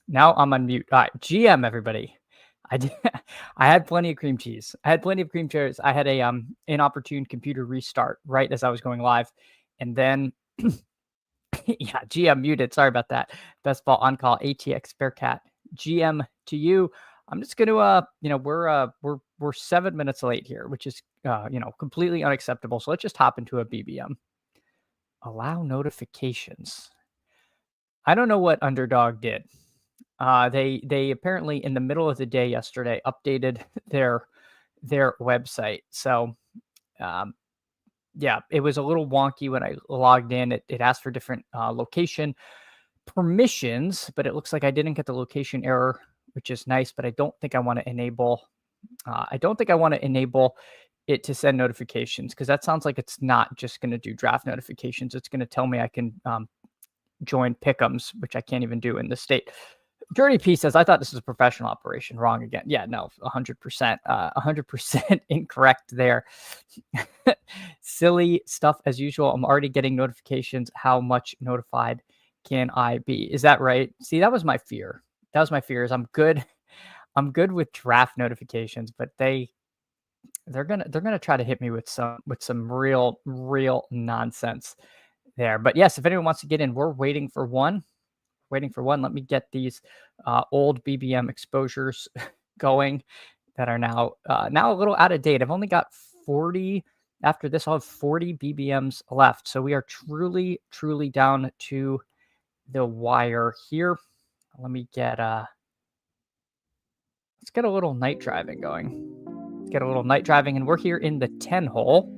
Now I'm on mute. All right, GM everybody. I did, I had plenty of cream cheese. I had plenty of cream cheese. I had a inopportune computer restart right as I was going live, and then yeah, GM muted. Sorry about that. Best ball on call. ATX Bearcat. GM to you. I'm just gonna we're 7 minutes late here, which is completely unacceptable. So let's just hop into a BBM. Allow notifications. I don't know what Underdog did. They apparently in the middle of the day yesterday updated their website. So yeah, it was a little wonky when I logged in. It asked for different location permissions, but it looks like I didn't get the location error, which is nice. But I don't think I want to enable. I don't think I want to enable it to send notifications because that sounds like it's not just going to do draft notifications. It's going to tell me I can join pick'ems, which I can't even do in this state. Dirty P says, I thought this was a professional operation. Wrong again. Yeah, no, 100%. 100% incorrect there. Silly stuff as usual. I'm already getting notifications. How much notified can I be? Is that right? See, that was my fear. That was my fear is I'm good with draft notifications, but they're gonna try to hit me with some real nonsense there. But yes, if anyone wants to get in, we're waiting for one. Let me get these old BBM exposures going that are now a little out of date. I've only got 40. After this, I'll have 40 BBMs left. So we are truly down to the wire here. Let me get let's get a little night driving going. And we're here in the 10 hole.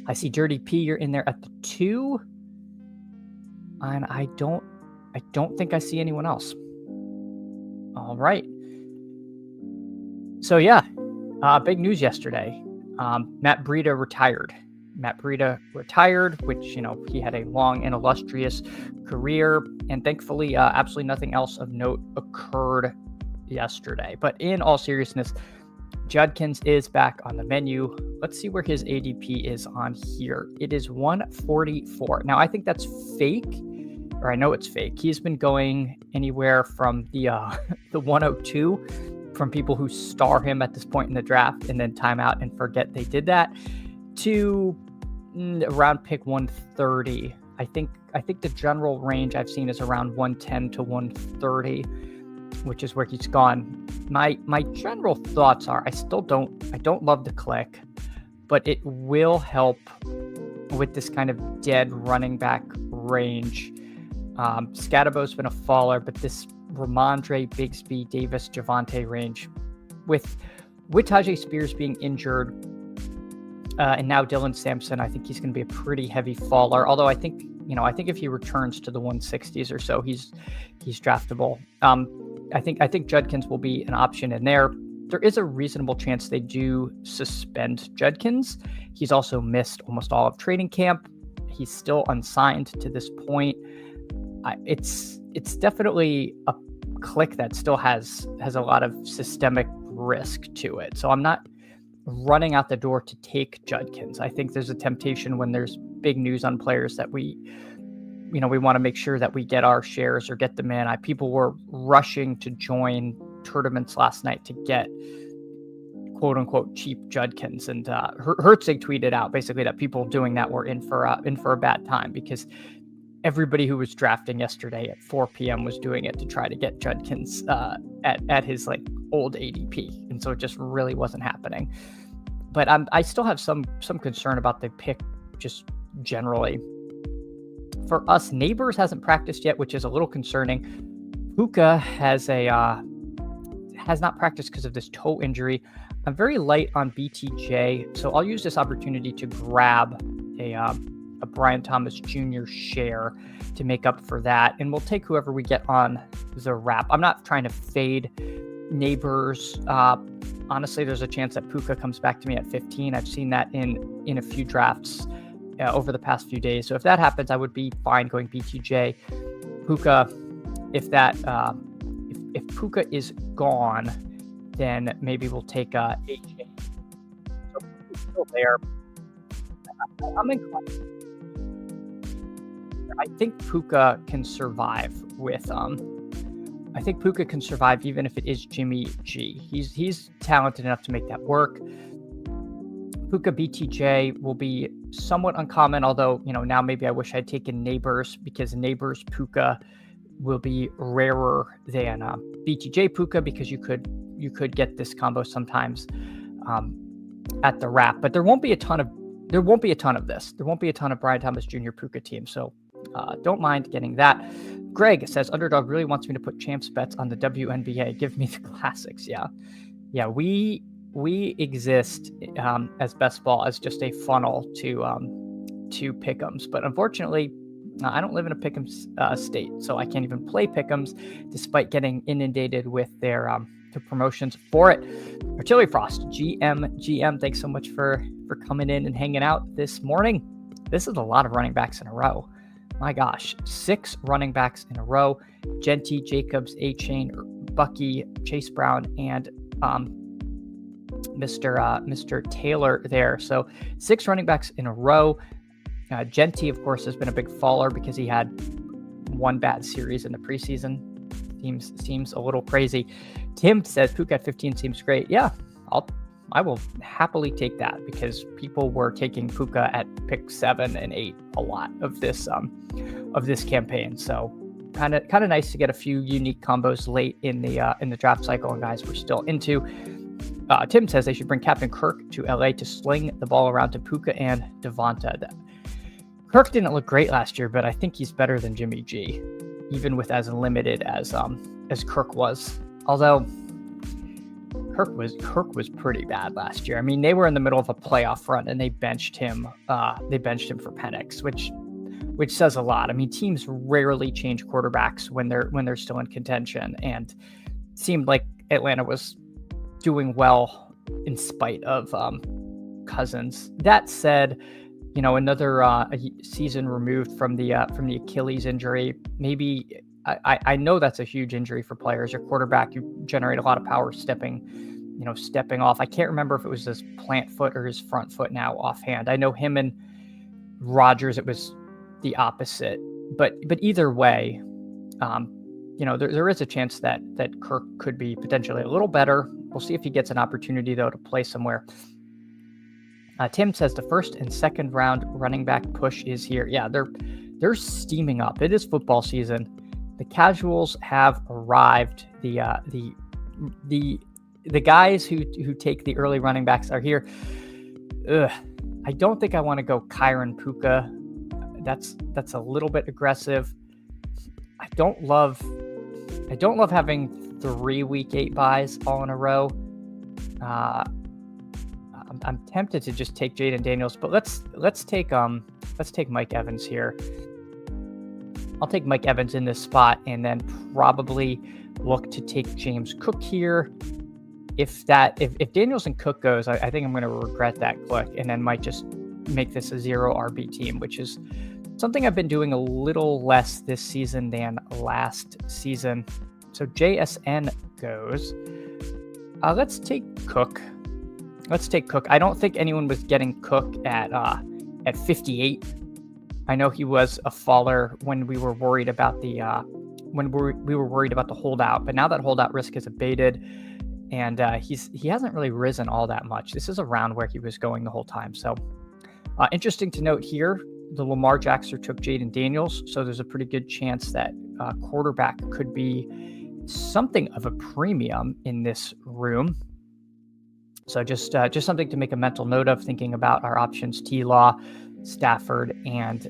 I see Dirty P, you're in there at the 2. And I don't think I see anyone else. All right. So yeah, big news yesterday. Matt Breida retired. Which, he had a long and illustrious career. And thankfully, absolutely nothing else of note occurred yesterday. But in all seriousness, Judkins is back on the menu. Let's see where his ADP is on here. It is 144. Now, I think that's fake. Or I know it's fake. He's been going anywhere from the 102 from people who star him at this point in the draft and then time out and forget they did that to around pick 130. I think the general range I've seen is around 110 to 130, which is where he's gone. My general thoughts are I don't love the click, but it will help with this kind of dead running back range. Scadabo's been a faller, but this Ramondre, Bigsby, Davis, Javonte range with Tajay Spears being injured and now Dylan Sampson, I think he's going to be a pretty heavy faller. Although I think if he returns to the 160s or so, he's draftable. I think Judkins will be an option in there. There is a reasonable chance they do suspend Judkins. He's also missed almost all of training camp. He's still unsigned to this point. It's definitely a click that still has a lot of systemic risk to it. So I'm not running out the door to take Judkins. I think there's a temptation when there's big news on players that we want to make sure that we get our shares or get them in. People were rushing to join tournaments last night to get quote unquote cheap Judkins, and Herzig tweeted out basically that people doing that were in for a bad time because everybody who was drafting yesterday at 4 p.m. was doing it to try to get Judkins at his old ADP, and so it just really wasn't happening. But I still have some concern about the pick just generally. For us, Neighbors hasn't practiced yet, which is a little concerning. Puka has not practiced because of this toe injury. I'm very light on BTJ, so I'll use this opportunity to grab a Brian Thomas Jr. share to make up for that. And we'll take whoever we get on the wrap. I'm not trying to fade Neighbors. Honestly, there's a chance that Puka comes back to me at 15. I've seen that in a few drafts over the past few days. So if that happens, I would be fine going BTJ. Puka, if Puka is gone, then maybe we'll take AJ. So he's still there. I'm inclined. I think Puka can survive with I think Puka can survive even if it is Jimmy G. He's talented enough to make that work. Puka BTJ will be somewhat uncommon, although, now maybe I wish I'd taken Neighbors, because Neighbors Puka will be rarer than BTJ Puka, because you could get this combo sometimes at the wrap, but there won't be a ton of this. There won't be a ton of Brian Thomas Jr. Puka team, so don't mind getting that. Greg says Underdog really wants me to put champs bets on the WNBA. Give me the classics. Yeah. We exist as Best Ball as just a funnel to pick'ems, but unfortunately, I don't live in a pick'ems state, so I can't even play pick'ems, despite getting inundated with their promotions for it. Artillery Frost, GM, thanks so much for coming in and hanging out this morning. This is a lot of running backs in a row. My gosh, 6 running backs in a row. Genty, Jacobs, A-Chain, Bucky, Chase Brown, and Mr. Taylor there. So 6 running backs in a row. Genty, of course, has been a big faller because he had one bad series in the preseason. Seems a little crazy. Tim says Puka at 15 seems great. Yeah, I will happily take that, because people were taking Puka at pick 7 and 8 a lot of this campaign. So kind of nice to get a few unique combos late in the draft cycle, and guys we're still into. Tim says they should bring Captain Kirk to LA to sling the ball around to Puka and Devonta. Kirk didn't look great last year, but I think he's better than Jimmy G, even with as limited as Kirk was. Although Kirk was pretty bad last year. I mean, they were in the middle of a playoff run and they benched him. They benched him for Penix, which says a lot. I mean, teams rarely change quarterbacks when they're still in contention, and it seemed like Atlanta was doing well in spite of Cousins. That said, another season removed from the Achilles injury. Maybe I know that's a huge injury for players. Your quarterback, you generate a lot of power stepping off. I can't remember if it was his plant foot or his front foot now offhand. I know him and Rodgers, it was the opposite. But either way, there is a chance that Kirk could be potentially a little better. We'll see if he gets an opportunity, though, to play somewhere. Tim says the first and second round running back push is here. Yeah, they're steaming up. It is football season. The casuals have arrived. The guys who take the early running backs are here. I don't think I want to go Kyron Puka. That's a little bit aggressive. I don't love having 3 week 8 buys all in a row. I'm tempted to just take Jaden Daniels, but let's take Mike Evans here. I'll take Mike Evans in this spot, and then probably look to take James Cook here. If Daniels and Cook goes, I think I'm going to regret that click, and then might just make this a 0 RB team, which is something I've been doing a little less this season than last season. So JSN goes. Let's take Cook. I don't think anyone was getting Cook at 58. I know he was a faller when we were worried about the holdout, but now that holdout risk is abated, and he hasn't really risen all that much. This is around where he was going the whole time. So interesting to note here, the Lamar Jackson took Jaden Daniels, so there's a pretty good chance that quarterback could be something of a premium in this room. So just something to make a mental note of, thinking about our options: T-Law, Stafford, and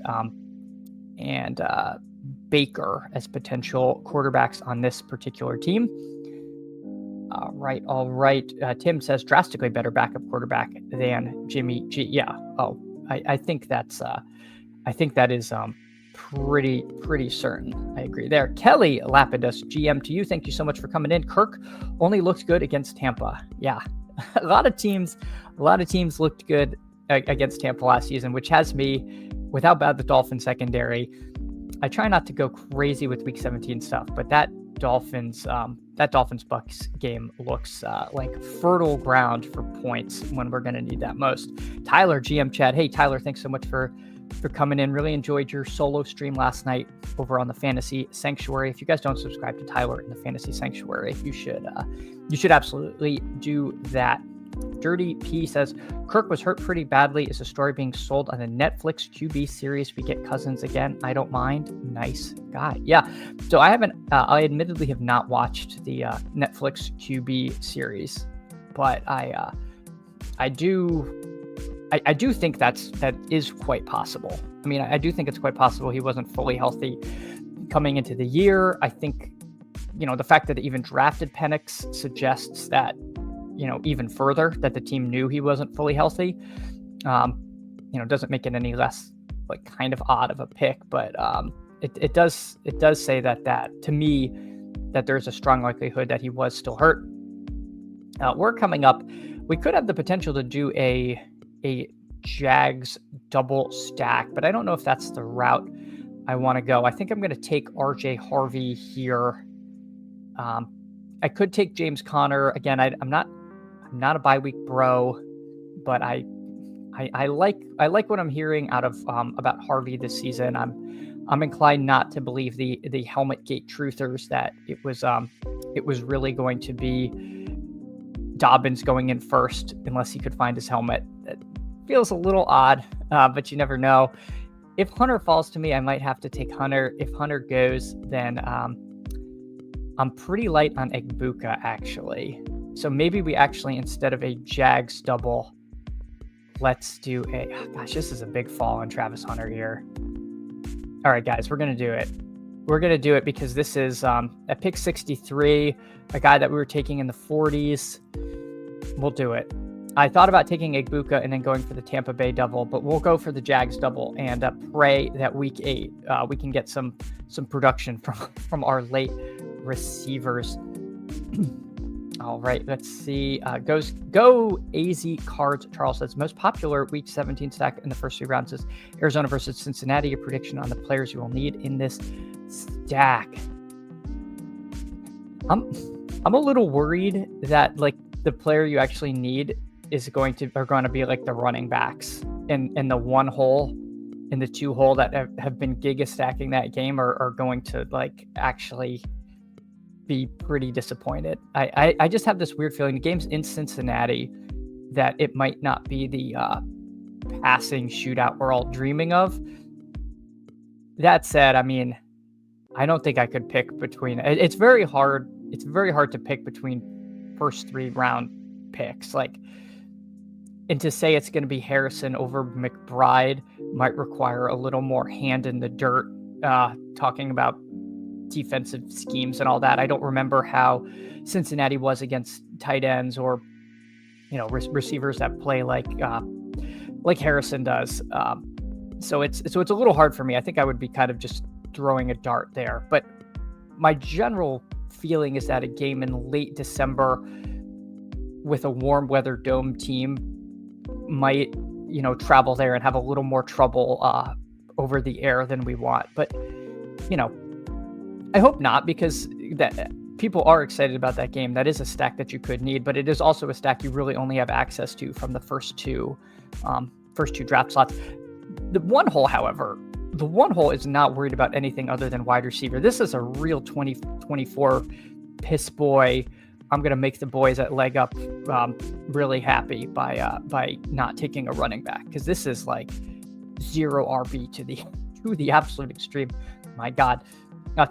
Baker as potential quarterbacks on this particular team. All right. Tim says drastically better backup quarterback than Jimmy G. Yeah. Oh, I think that is pretty certain. I agree there. Kelly Lapidus, GM to you. Thank you so much for coming in. Kirk only looked good against Tampa. Yeah. A lot of teams looked good against Tampa last season, which has me, without bad the Dolphins secondary. I try not to go crazy with Week 17 stuff, but that Dolphins Bucks game looks like fertile ground for points when we're going to need that most. Tyler, GM Chad. Hey Tyler, thanks so much for for coming in. Really enjoyed your solo stream last night over on the Fantasy Sanctuary. If you guys don't subscribe to Tyler in the Fantasy Sanctuary, you should absolutely do that. Dirty P says, Kirk was hurt pretty badly. Is the story being sold on the Netflix QB series? We get Cousins again. I don't mind. Nice guy. Yeah. So I I admittedly have not watched the Netflix QB series, but I do think that is quite possible. I mean, I do think it's quite possible he wasn't fully healthy coming into the year. I think, the fact that it even drafted Penix suggests that, even further that the team knew he wasn't fully healthy. Doesn't make it any less like kind of odd of a pick, but it does say that to me that there's a strong likelihood that he was still hurt. We're coming up. We could have the potential to do a Jags double stack, but I don't know if that's the route I want to go. I think I'm going to take RJ Harvey here. I could take James Conner again. I'm not a bye week bro, but I like what I'm hearing out of about Harvey this season. I'm inclined not to believe the helmet gate truthers that it was really going to be Dobbins going in first unless he could find his helmet. It feels a little odd, but you never know. If Hunter falls to me, I might have to take Hunter. If Hunter goes, then I'm pretty light on Egbuka, actually. So maybe we actually, instead of a Jags double, let's do gosh, this is a big fall on Travis Hunter here. All right, guys, we're going to do it. We're going to do it because this is at pick 63, a guy that we were taking in the 40s. We'll do it. I thought about taking Egbuka and then going for the Tampa Bay double, but we'll go for the Jags double and pray that week 8 we can get some production from our late receivers. All right, let's see. Go AZ Cards. Charles says, most popular week 17 stack in the first 3 rounds is Arizona versus Cincinnati. A prediction on the players you will need in this stack. I'm a little worried that like the player you actually need are going to be like the running backs in the 1 hole, in the 2 hole that have been giga stacking that game are going to like actually be pretty disappointed. I just have this weird feeling the game's in Cincinnati that it might not be the passing shootout we're all dreaming of. That said, I mean, I don't think I could pick between. It's very hard. It's very hard to pick between first 3 round picks. And to say it's going to be Harrison over McBride might require a little more hand in the dirt, talking about defensive schemes and all that. I don't remember how Cincinnati was against tight ends or, receivers that play like Harrison does. So it's a little hard for me. I think I would be kind of just throwing a dart there. But my general feeling is that a game in late December with a warm weather dome team might, travel there and have a little more trouble over the air than we want. But, I hope not, because that people are excited about that game. That is a stack that you could need, but it is also a stack you really only have access to from the first two draft slots. The 1 hole, however, is not worried about anything other than wide receiver. This is a real 2024 piss boy. I'm going to make the boys at Leg Up really happy by not taking a running back, because this is like 0 RB to the absolute extreme. My God.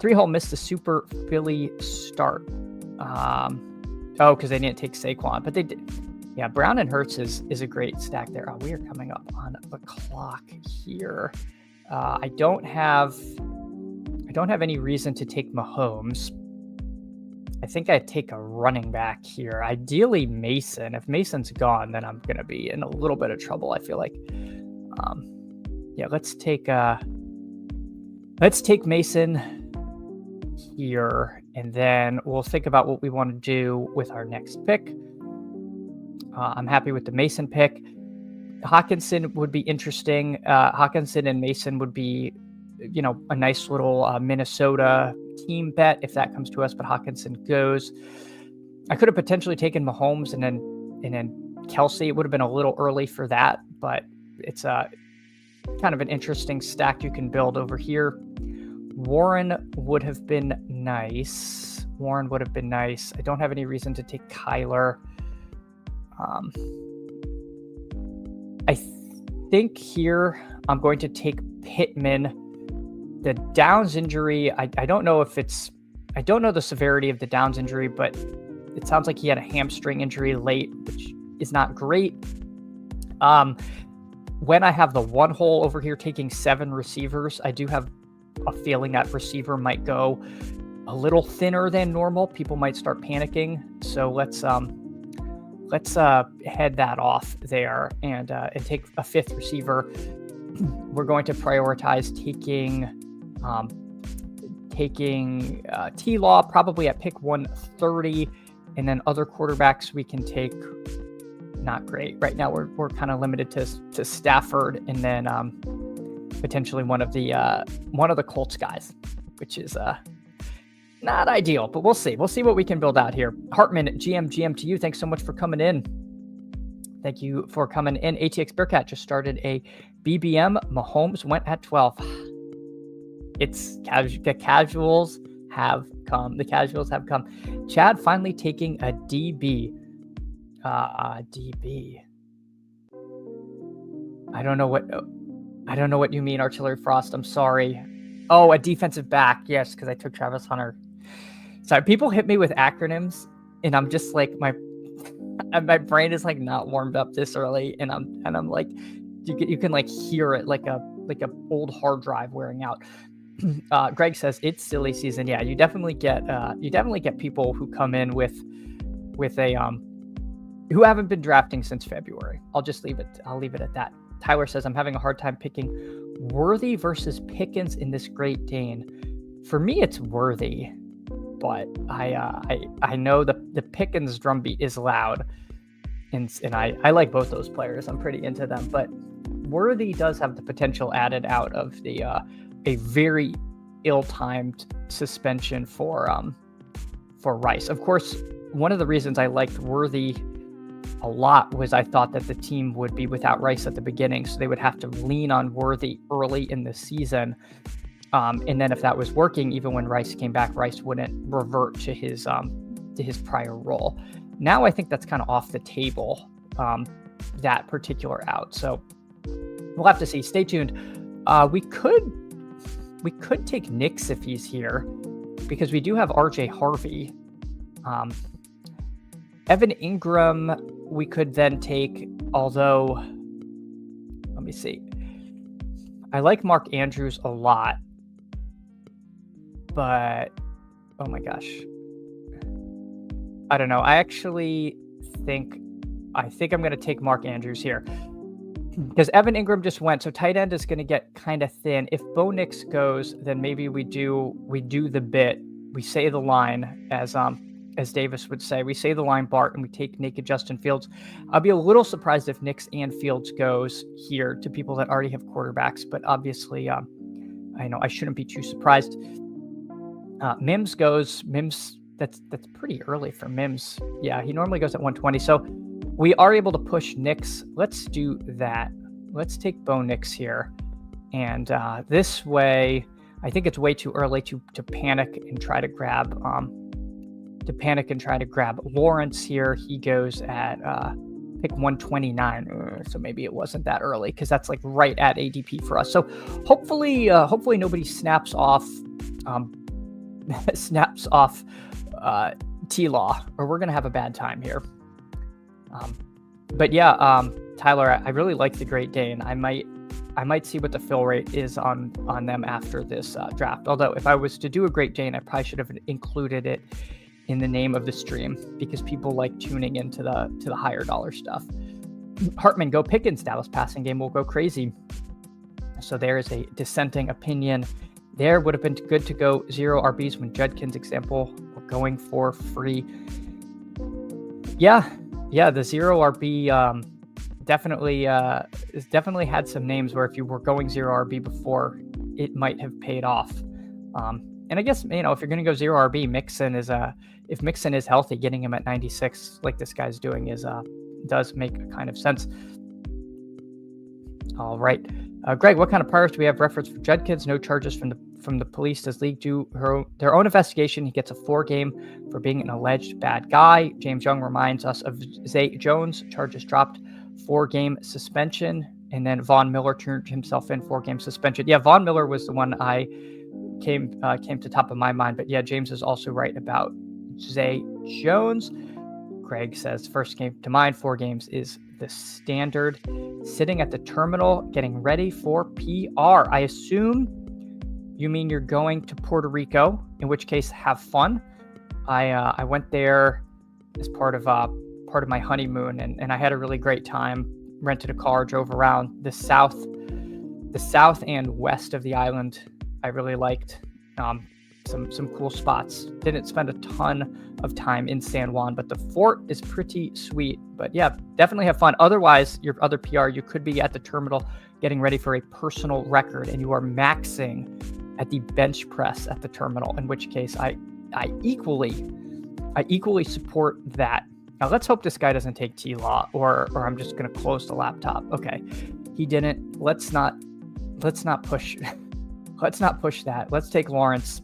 3 hole missed the super Philly start. Because they didn't take Saquon, but they did. Yeah, Brown and Hurts is a great stack there. We are coming up on the clock here. I don't have any reason to take Mahomes. I think I'd take a running back here. Ideally Mason. If Mason's gone, then I'm gonna be in a little bit of trouble, I feel like. Let's take Mason here, and then we'll think about what we want to do with our next pick. I'm happy with the Mason pick. Hawkinson would be interesting. Hawkinson and Mason would be, a nice little Minnesota team bet if that comes to us, but Hawkinson goes. I could have potentially taken Mahomes and then Kelsey. It would have been a little early for that, but it's kind of an interesting stack you can build over here. Warren would have been nice. I don't have any reason to take Kyler. I think here I'm going to take Pittman. The Downs injury, I don't know I don't know the severity of the Downs injury, but it sounds like he had a hamstring injury late, which is not great. When I have the one hole over here taking 7 receivers, I do have a feeling that receiver might go a little thinner than normal. People might start panicking. So let's head that off there and take a 5th receiver. We're going to prioritize taking T-Law probably at pick 130, and then other quarterbacks we can take. Not great right now. We're kind of limited to Stafford, and then potentially one of the Colts guys, which is not ideal, but we'll see. We'll see what we can build out here. Hartman, GM to you. Thanks so much for coming in. Thank you for coming in. ATX Bearcat just started a BBM. Mahomes went at 12. It's the casuals have come. Chad finally taking a DB. DB. I don't know what you mean, Artillery Frost. I'm sorry. Oh, a defensive back. Yes, because I took Travis Hunter. Sorry, people hit me with acronyms, and I'm just like my brain is like not warmed up this early, and I'm like, you can like hear it like a old hard drive wearing out. Greg says it's silly season. Yeah, you definitely get people who come in with a who haven't been drafting since February. I'll leave it at that. Tyler says I'm having a hard time picking Worthy versus Pickens in this Great Dane. For me, it's Worthy, but I know the Pickens drumbeat is loud, and I like both those players. I'm pretty into them, but Worthy does have the potential added out of the a very ill-timed suspension for Rice. Of course, one of the reasons I liked Worthy a lot was I thought that the team would be without Rice at the beginning, so they would have to lean on Worthy early in the season. And then if that was working, even when Rice came back, Rice wouldn't revert to his prior role. Now I think that's kind of off the table, that particular out. So we'll have to see. Stay tuned. We could take Nix if he's here, because we do have RJ Harvey. Evan Ingram, we could then take, although, let me see. I like Mark Andrews a lot, but, oh my gosh. I don't know. I think I'm going to take Mark Andrews here, because Evan Ingram just went, so tight end is going to get kind of thin. If Bo Nix goes, then maybe we do the bit. We say the line, as Davis would say, we say the line Bart, and we take naked Justin Fields. I'll be a little surprised if Nix and Fields goes here to people that already have quarterbacks, but obviously, I know I shouldn't be too surprised. Mims goes. Mims, that's pretty early for Mims. Yeah, he normally goes at 120. So we are able to push Nix. Let's do that. Let's take Bo Nix here. And this way, I think it's way too early to panic and try to grab Lawrence here. He goes at pick 129. So maybe it wasn't that early, because that's like right at ADP for us. So hopefully nobody snaps off T-Law, or we're going to have a bad time here. But yeah, Tyler, I really like the Great Dane. I might see what the fill rate is on them after this draft. Although if I was to do a Great Dane, I probably should have included it in the name of the stream, because people like tuning into the higher dollar stuff. Hartman, go Pickens. Dallas passing game will go crazy. So there is a dissenting opinion. There would have been good to go 0 RBs when Judkins example were going for free. Yeah, the 0 RB definitely had some names where if you were going 0 RB before, it might have paid off. And I guess, if you're going to go 0 RB, if Mixon is healthy, getting him at 96 like this guy's doing does make a kind of sense. All right. Greg, what kind of priors do we have reference for Judkins? No charges from the police. Does league do their own investigation? He gets a 4-game for being an alleged bad guy. James Young reminds us of Zay Jones. Charges dropped, 4-game suspension. And then Von Miller turned himself in, 4-game suspension. Yeah, Von Miller was the one I came to top of my mind. But yeah, James is also right about Zay Jones. Greg says first game to mind, 4 games is the standard. Sitting at the terminal, getting ready for PR. I assume you mean you're going to Puerto Rico, in which case have fun. I went there as part of my honeymoon, and I had a really great time. Rented a car, drove around the south and west of the island. I really liked some cool spots. Didn't spend a ton of time in San Juan, but the fort is pretty sweet. But yeah, definitely have fun. Otherwise, your other PR, you could be at the terminal getting ready for a personal record, and you are maxing at the bench press at the terminal, in which case I equally support that. Now let's hope this guy doesn't take T-Law, or I'm just going to close the laptop. Okay, he didn't. Let's not push. Let's not push that. Let's take Lawrence.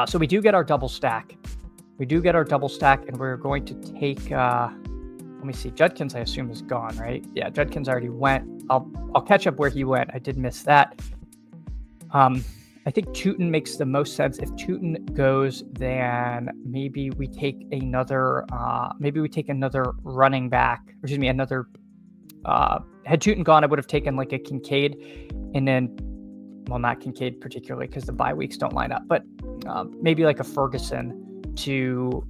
So we do get our double stack. And we're going to take. Let me see. Judkins, I assume, is gone, right? Yeah, Judkins already went. I'll catch up where he went. I did miss that. I think Tootin makes the most sense. If Tootin goes, then maybe we take another. Running back. Excuse me, another. Had Tootin gone, I would have taken like a Kincaid, and then, well, not Kincaid particularly because the bye weeks don't line up, but maybe like a Ferguson to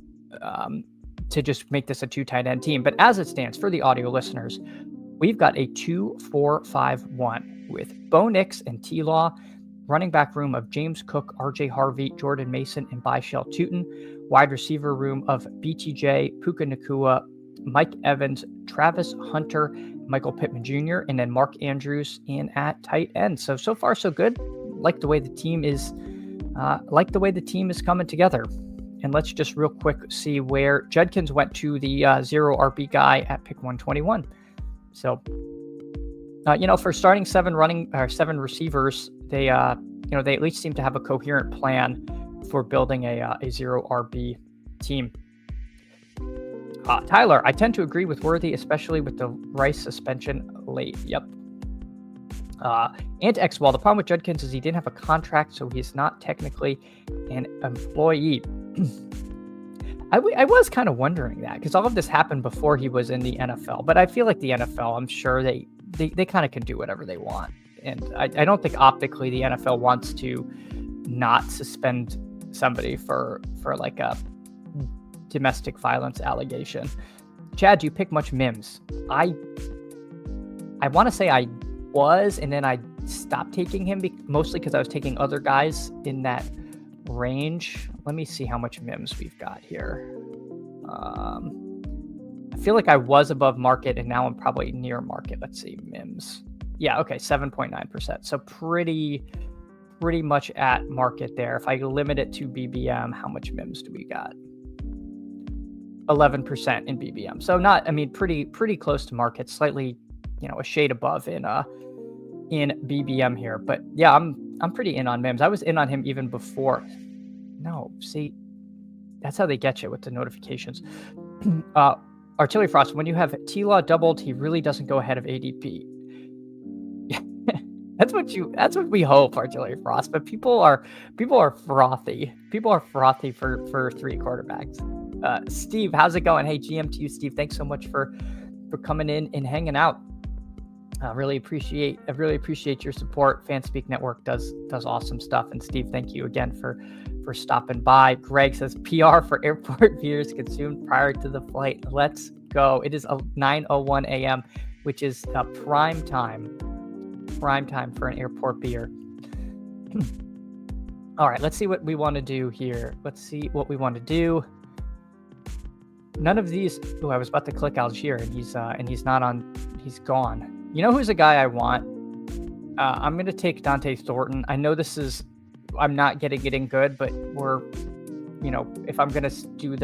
just make this a 2 tight end team. But as it stands, for the audio listeners, we've got a 2-4-5-1 with Bo Nix and T-Law. Running back room of James Cook, RJ Harvey, Jordan Mason, and Byshell Tootin. Wide receiver room of BTJ, Puka Nacua, Mike Evans, Travis Hunter, Michael Pittman Jr., and then Mark Andrews in at tight end. So far so good. Like the way the team is coming together. And let's just real quick see where Judkins went to the 0 RB guy at pick 121. So for starting 7 receivers, they at least seem to have a coherent plan for building a 0 RB team. Tyler, I tend to agree with Worthy, especially with the Rice suspension late. Yep. And X-Wall, the problem with Judkins is he didn't have a contract, so he's not technically an employee. I was kind of wondering that, because all of this happened before he was in the NFL. But I feel like the NFL, I'm sure they kind of can do whatever they want. And I don't think optically the NFL wants to not suspend somebody for like a domestic violence allegation. Chad, do you pick much Mims? I want to say I was, and then I stopped taking him mostly because I was taking other guys in that range. Let me see how much Mims we've got here. I feel like I was above market, and now I'm probably near market. Let's see, Mims. Yeah, okay, 7.9%. So pretty much at market there. If I limit it to BBM, how much Mims do we got? 11% in BBM. So pretty close to market, slightly, a shade above in BBM here. But yeah, I'm pretty in on Mims. I was in on him even before. No, see, that's how they get you with the notifications. Artillery Frost, when you have T-Law doubled, he really doesn't go ahead of ADP. That's what we hope, Artillery Frost. But people are frothy. People are frothy for 3 quarterbacks. Steve, how's it going? Hey, GM to you, Steve. Thanks so much for coming in and hanging out. I really appreciate your support. Fanspeak Network does awesome stuff. And Steve, thank you again for stopping by. Greg says PR for airport beers consumed prior to the flight. Let's go. It is 9:01 a.m., which is prime time for an airport beer. All right, let's see what we want to do here. None of these. Oh, I was about to click Algier, and he's not on. He's gone. You know who's a guy I want? I'm going to take Dante Thornton. I know I'm not getting it in good, but if I'm going to do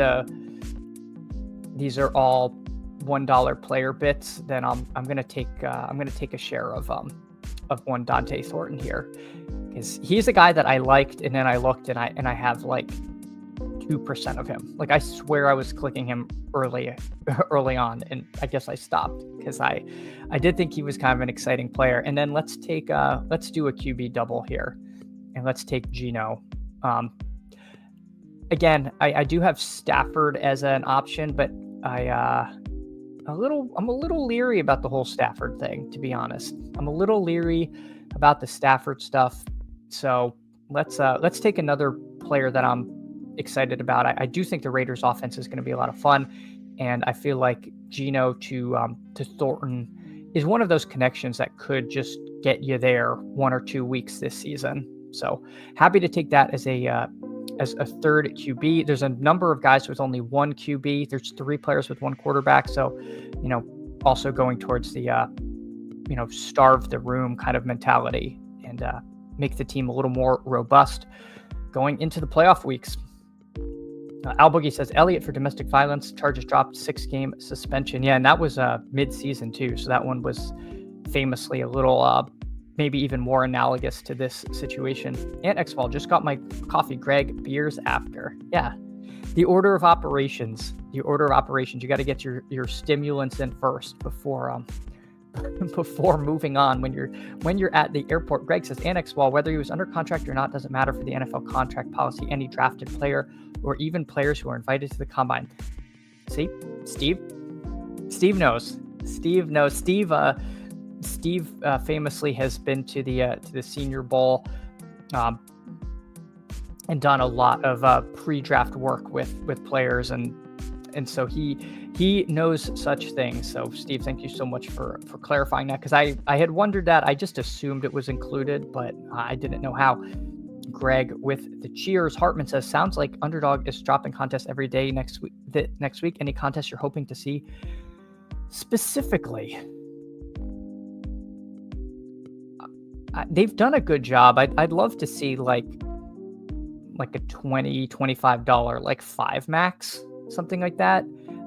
these are all $1 player bits, then I'm going to take a share of one Dante Thornton here, because he's a guy that I liked, and then I looked and I have like 2% of him. Like I swear I was clicking him early on, and I guess I stopped because I did think he was kind of an exciting player. And then let's do a QB double here, and let's take Geno. Again, I do have Stafford as an option, but I'm a little leery about the whole Stafford thing, to be honest. I'm a little leery about the Stafford stuff. So let's take another player that I'm excited about. I do think the Raiders offense is going to be a lot of fun, and I feel like Geno to Thornton is one of those connections that could just get you there 1 or 2 weeks this season. So happy to take that as a third QB. There's a number of guys with only one QB. There's 3 players with one quarterback. So, also going towards the, starve the room kind of mentality and make the team a little more robust going into the playoff weeks. Al Boogie says, Elliott for domestic violence, charges dropped, 6-game suspension. Yeah, and that was mid-season too. So that one was famously a little maybe even more analogous to this situation. And X-Ball, just got my coffee. Greg, beers after. Yeah. The order of operations. You got to get your stimulants in first before moving on when you're at the airport. Greg says, and X-Ball, whether he was under contract or not doesn't matter for the NFL contract policy. Any drafted player or even players who are invited to the combine. See, Steve knows. Steve famously has been to the Senior Bowl and done a lot of pre-draft work with players, and so he knows such things. So Steve, thank you so much for clarifying that, because I had wondered that. I just assumed it was included, but I didn't know how. Greg with the cheers. Hartman says, sounds like Underdog is dropping contests every day next week. Any contests you're hoping to see specifically? They've done a good job. I'd love to see like a $20, $25 like 5 max, something like that.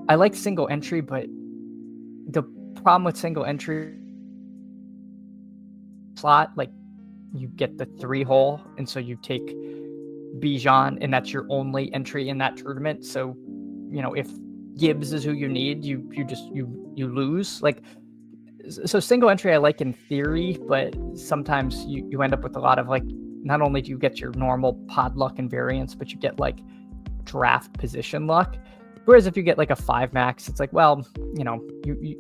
I like single entry, but the problem with single entry slot, like you get the 3-hole, and so you take Bijan, and that's your only entry in that tournament. So, if Gibbs is who you need, you lose. Like, so single entry I like in theory, but sometimes you end up with a lot of like, not only do you get your normal pod luck and variance, but you get like draft position luck. Whereas if you get like a 5 max, it's like, well,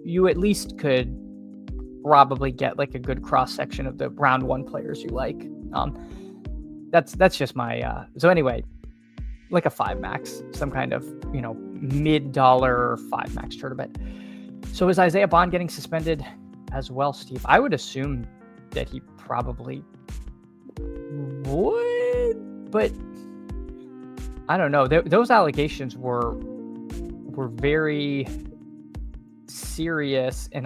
you at least could probably get like a good cross section of the round 1 players you like. That's just my so anyway, like a 5 max, some kind of mid-dollar 5 max tournament. So is Isaiah Bond getting suspended as well, Steve? I would assume that he probably would, but I don't know. Those allegations were very serious, and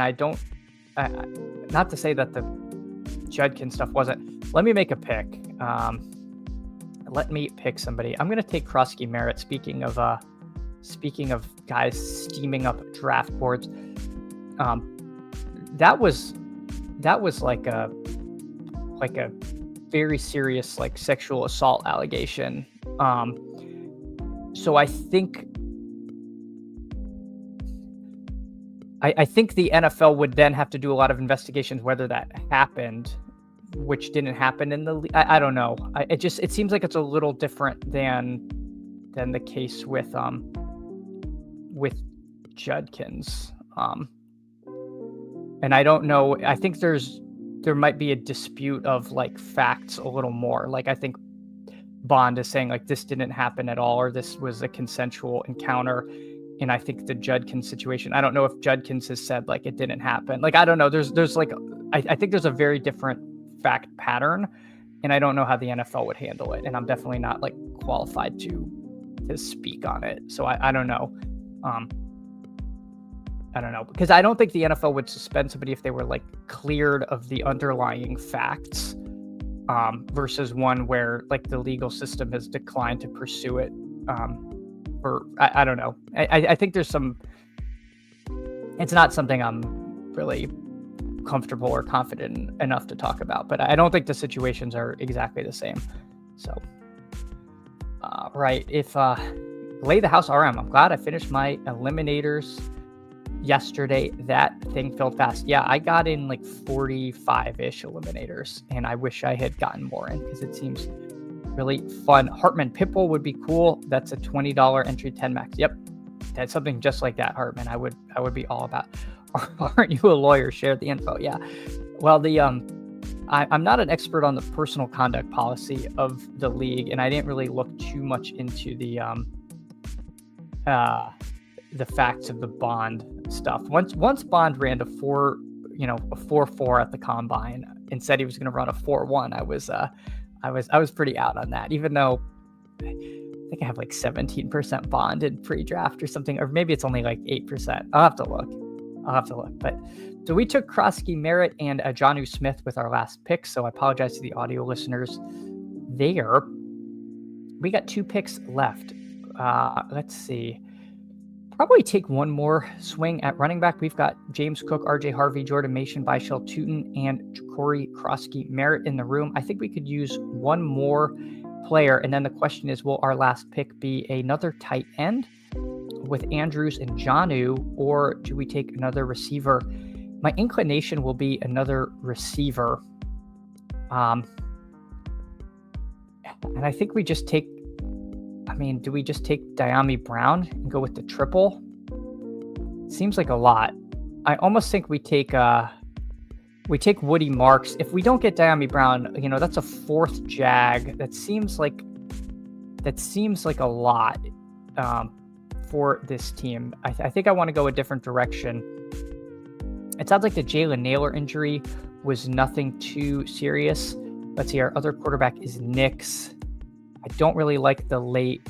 not to say that the Judkins stuff wasn't. Let me make a pick. Let me pick somebody. I'm going to take Krusky Merritt. Speaking of guys steaming up draft boards, that was like a very serious like sexual assault allegation. So I think the NFL would then have to do a lot of investigations whether that happened, which didn't happen in the. I don't know. It seems like it's a little different than the case with Judkins. And I don't know. I think there might be a dispute of like facts a little more. Like I think Bond is saying like this didn't happen at all, or this was a consensual encounter. And I think the Judkins situation, I don't know if Judkins has said like it didn't happen. Like I don't know. There's like I think there's a very different fact pattern, and I don't know how the NFL would handle it. And I'm definitely not like qualified to speak on it. So I don't know. I don't know, because I don't think the NFL would suspend somebody if they were like cleared of the underlying facts, versus one where like the legal system has declined to pursue it. I don't know. I think there's some. It's not something I'm really comfortable or confident enough to talk about. But I don't think the situations are exactly the same. So, right. If Lay the House RM, I'm glad I finished my eliminators yesterday. That thing filled fast. Yeah, I got in like 45-ish eliminators, and I wish I had gotten more in because it seems really fun. Hartman Pitbull would be cool. That's a $20 entry 10 max. Yep, that's something just like that, Hartman. I would be all about. Aren't you a lawyer? Share the info. Yeah. Well, I'm not an expert on the personal conduct policy of the league, and I didn't really look too much into the facts of the Bond stuff. Once Bond ran a 4.4 at the combine and said he was going to run a 4.1, I was pretty out on that, even though I think I have like 17% Bond in pre-draft or something, or maybe it's only like 8%. I'll have to look. But so we took Krosky Merritt and Jonnu Smith with our last pick. So I apologize to the audio listeners there. We got 2 picks left. Let's see. Probably take one more swing at running back. We've got James Cook, RJ Harvey, Jordan Mason, Byshell Tootin, and Corey Krosky Merritt in the room. I think we could use one more player. And then the question is, will our last pick be another tight end with Andrews and Jonnu, or do we take another receiver? My inclination will be another receiver. And I think we just take, do we just take Diami Brown and go with the triple? Seems like a lot. I almost think we take Woody Marks. If we don't get Diami Brown, that's a 4th Jag. That seems like a lot for this team. I think I want to go a different direction. It sounds like the Jalen Naylor injury was nothing too serious. Let's see, our other quarterback is Nix. I don't really like the late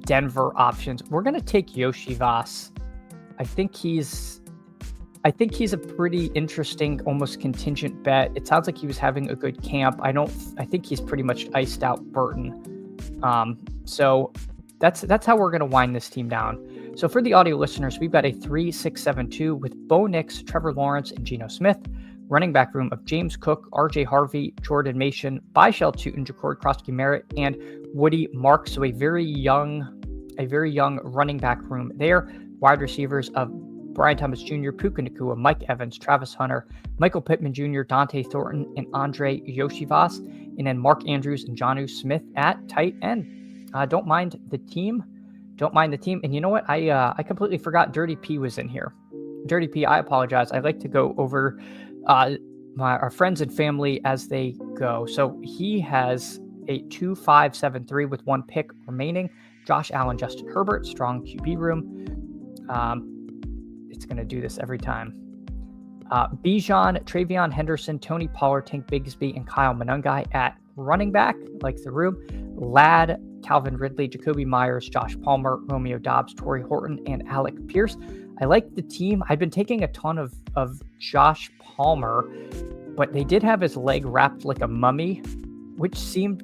Denver options. We're going to take Yoshi Voss. I think he's a pretty interesting, almost contingent bet. It sounds like he was having a good camp. I think he's pretty much iced out Burton. So that's how we're going to wind this team down. So for the audio listeners, we've got a 3-6-7-2 with Bo Nix, Trevor Lawrence, and Geno Smith. Running back room of James Cook, RJ Harvey, Jordan Mason, Byshell Tootin, Jacory Krosky Merritt, and Woody Marks. So a very young running back room there. Wide receivers of Brian Thomas Jr., Puka Nacua, Mike Evans, Travis Hunter, Michael Pittman Jr., Dante Thornton, and Andre Yoshivas. And then Mark Andrews and Jonnu Smith at tight end. Don't mind the team. And you know what? I completely forgot Dirty P was in here. Dirty P, I apologize. I like to go over our friends and family as they go. So he has a 2-5-7-3 with 1 pick remaining. Josh Allen, Justin Herbert, strong QB room. It's going to do this every time. Bijan, Travion Henderson, Tony Pollard, Tank Bigsby, and Kyle Monangai at running back, like the room. Ladd, Calvin Ridley, Jacoby Myers, Josh Palmer, Romeo Doubs, Torrey Horton, and Alec Pierce. I like the team. I've been taking a ton of Josh Palmer, but they did have his leg wrapped like a mummy, which seemed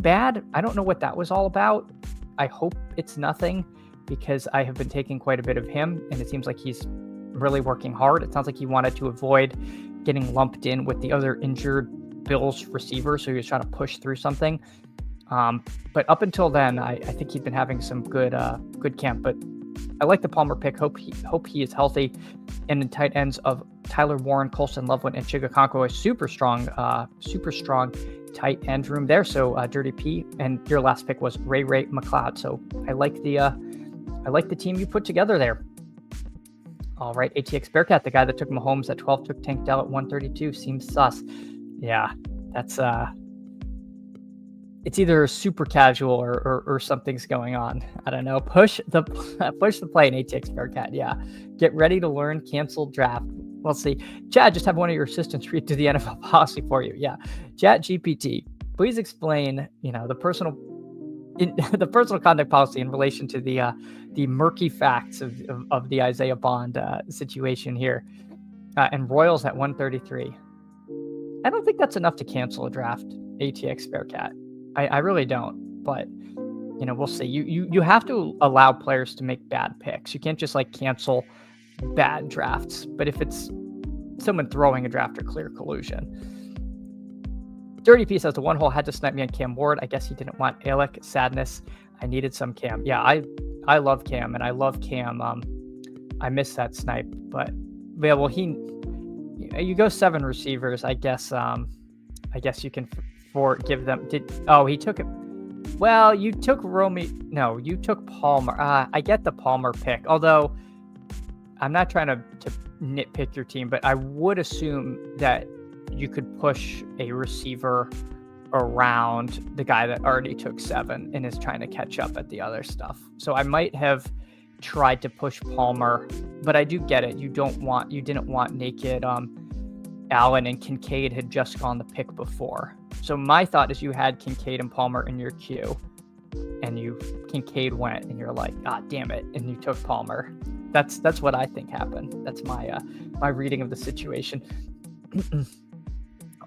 bad. I don't know what that was all about. I hope it's nothing, because I have been taking quite a bit of him, and it seems like he's really working hard. It sounds like he wanted to avoid getting lumped in with the other injured Bills receiver, so he was trying to push through something. But up until then, I think he'd been having some good camp. But I like the Palmer pick. Hope he is healthy. And the tight ends of Tyler Warren, Colson Loveland, and Chigakonko, a super strong tight end room there. So Dirty P, and your last pick was Ray McLeod. So I like the team you put together there. All right, ATX Bearcat, the guy that took Mahomes at 12, took Tank Dell at 132. Seems sus. Yeah, that's it's either super casual or something's going on. I don't know. Push the play in ATX Bearcat. Yeah, get ready to learn. Cancel draft. We'll see. Chad, just have one of your assistants read through the NFL policy for you. Yeah, Chat GPT, please explain. The personal conduct policy in relation to the murky facts of the Isaiah Bond situation here, and Royals at 133. I don't think that's enough to cancel a draft, ATX Bearcat. I really don't, but we'll see. You have to allow players to make bad picks. You can't just like cancel bad drafts. But if it's someone throwing a draft or clear collusion. Dirty P says the one hole had to snipe me on Cam Ward. I guess he didn't want Alec. Sadness. I needed some Cam. Yeah, I love Cam, and I love Cam. I missed that snipe, but yeah, well, you go 7 receivers. I guess you can forgive them. He took it. Well, you took No, you took Palmer. I get the Palmer pick, although I'm not trying to nitpick your team, but I would assume that you could push a receiver around the guy that already took 7 and is trying to catch up at the other stuff. So I might have tried to push Palmer, but I do get it. You didn't want naked Allen, and Kincaid had just gone the pick before. So my thought is you had Kincaid and Palmer in your queue, and Kincaid went, and you're like, damn it, and you took Palmer. That's what I think happened. That's my reading of the situation.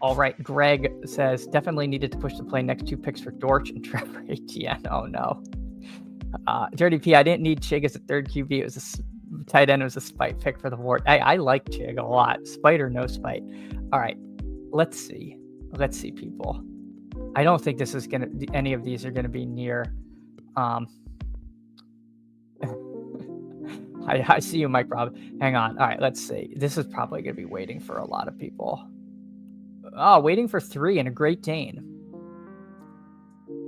All right, Greg says definitely needed to push the play next 2 picks for Dortch and Trevor Etienne. Oh no. Dirty P, I didn't need Chig as a third QB. It was a tight end. It was a spite pick for the Ward. I like Chig a lot. Spite or no spite. All right, let's see, people. I don't think this is any of these are gonna be near. I see you, Mike Rob. Hang on. All right, let's see. This is probably gonna be waiting for a lot of people. Waiting for 3 and a Great Dane.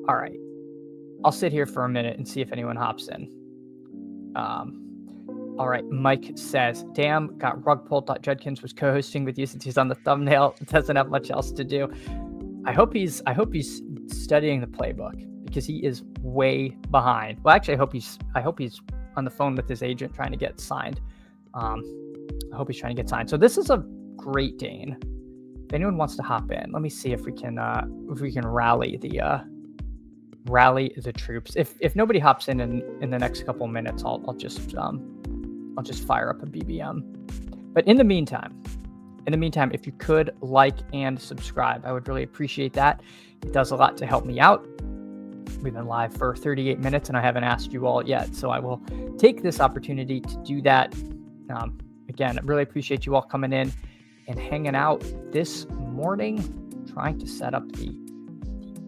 All right. I'll sit here for a minute and see if anyone hops in. All right. Mike says, damn, got rug pulled. Thought Judkins was co-hosting with you since he's on the thumbnail. Doesn't have much else to do. I hope he's studying the playbook because he is way behind. Well, actually, I hope he's on the phone with his agent trying to get signed. I hope he's trying to get signed. So this is a Great Dane. If anyone wants to hop in, let me see if we can rally the troops. If nobody hops in the next couple minutes, I'll just fire up a BBM. But in the meantime, if you could like and subscribe, I would really appreciate that. It does a lot to help me out. We've been live for 38 minutes and I haven't asked you all yet, so I will take this opportunity to do that. Again, I really appreciate you all coming in and hanging out this morning, trying to set up the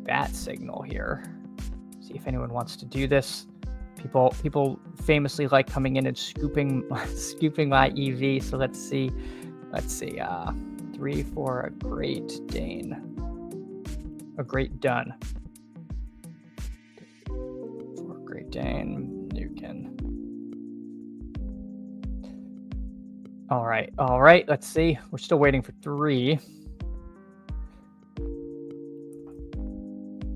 bat signal here. See if anyone wants to do this. People famously like coming in and scooping my EV. So let's see. 3 for a Great Dane. A Great Done. For a Great Dane, Nukin. All right. Let's see. We're still waiting for 3.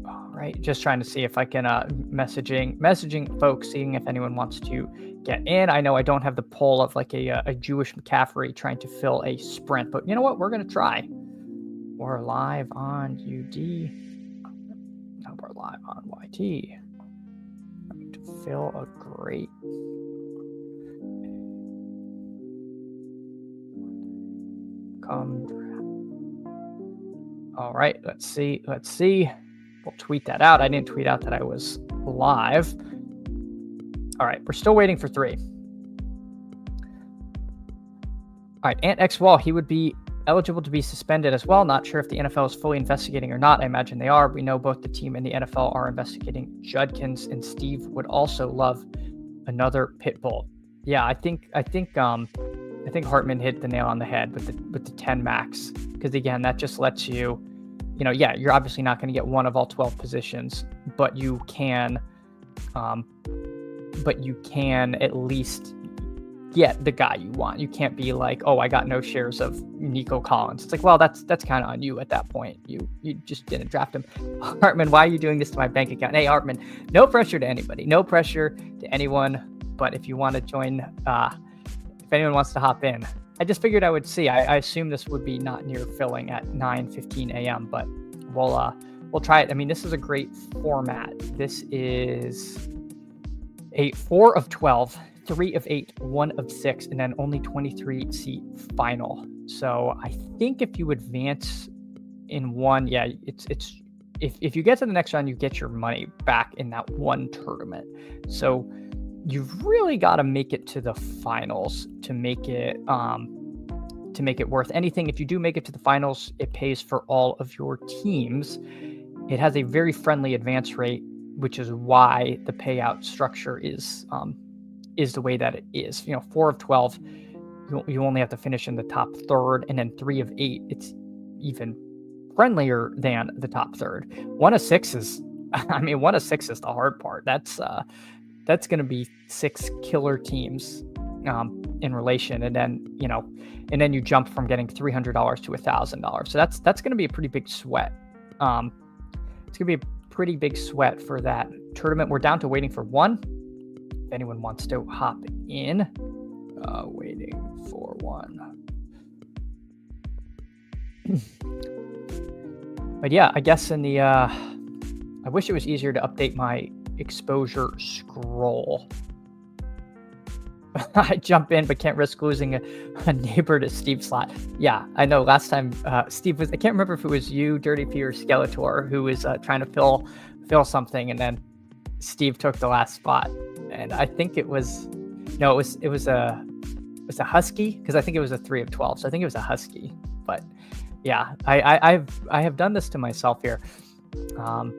All right. Just trying to see if I can messaging folks, seeing if anyone wants to get in. I know I don't have the poll of like a Jewish McCaffrey trying to fill a sprint, but you know what? We're gonna try. We're live on UD. No, we're live on YT. To fill a great. All right, let's see. We'll tweet that out. I didn't tweet out that I was live. All right, we're still waiting for 3. All right, Ant X Wall, he would be eligible to be suspended as well. Not sure if the NFL is fully investigating or not. I imagine they are. We know both the team and the NFL are investigating Judkins, and Steve would also love another pit bull. Yeah, I think Hartman hit the nail on the head with the 10 max, because again, that just lets you, you're obviously not going to get one of all 12 positions, but you can at least get the guy you want. You can't be like, oh, I got no shares of Nico Collins. It's like, well, that's kind of on you at that point. You just didn't draft him. Hartman, why are you doing this to my bank account? Hey, Hartman, no pressure to anybody, no pressure to anyone. But if you want to join, if anyone wants to hop in, I just figured I would see. I assume this would be not near filling at 9:15 a.m., but we'll try it. I mean, this is a great format. This is a 4 of 12, 3 of 8, 1 of 6, and then only 23 seat final. So I think if you advance in one, yeah, it's if you get to the next round, you get your money back in that one tournament. So you've really got to make it to the finals to make it worth anything. If you do make it to the finals, it pays for all of your teams. It has a very friendly advance rate, which is why the payout structure is the way that it is. 4 of 12, you only have to finish in the top third, and then 3 of 8, it's even friendlier than the top third. 1 of 6 is, 1 of 6 is the hard part. That's going to be 6 killer teams in relation, and then you jump from getting $300 to $1,000. So that's going to be a pretty big sweat. It's going to be a pretty big sweat for that tournament. We're down to waiting for one. If anyone wants to hop in, waiting for one. But yeah, I guess in the, I wish it was easier to update my exposure scroll. I jump in, but can't risk losing a neighbor to Steve slot. Yeah, I know. Last time Steve was, I can't remember if it was you, Dirty P, or Skeletor, who was trying to fill something, and then Steve took the last spot. And I think it was a Husky, because I think it was a 3 of 12. So I think it was a Husky. But yeah, I have done this to myself here. All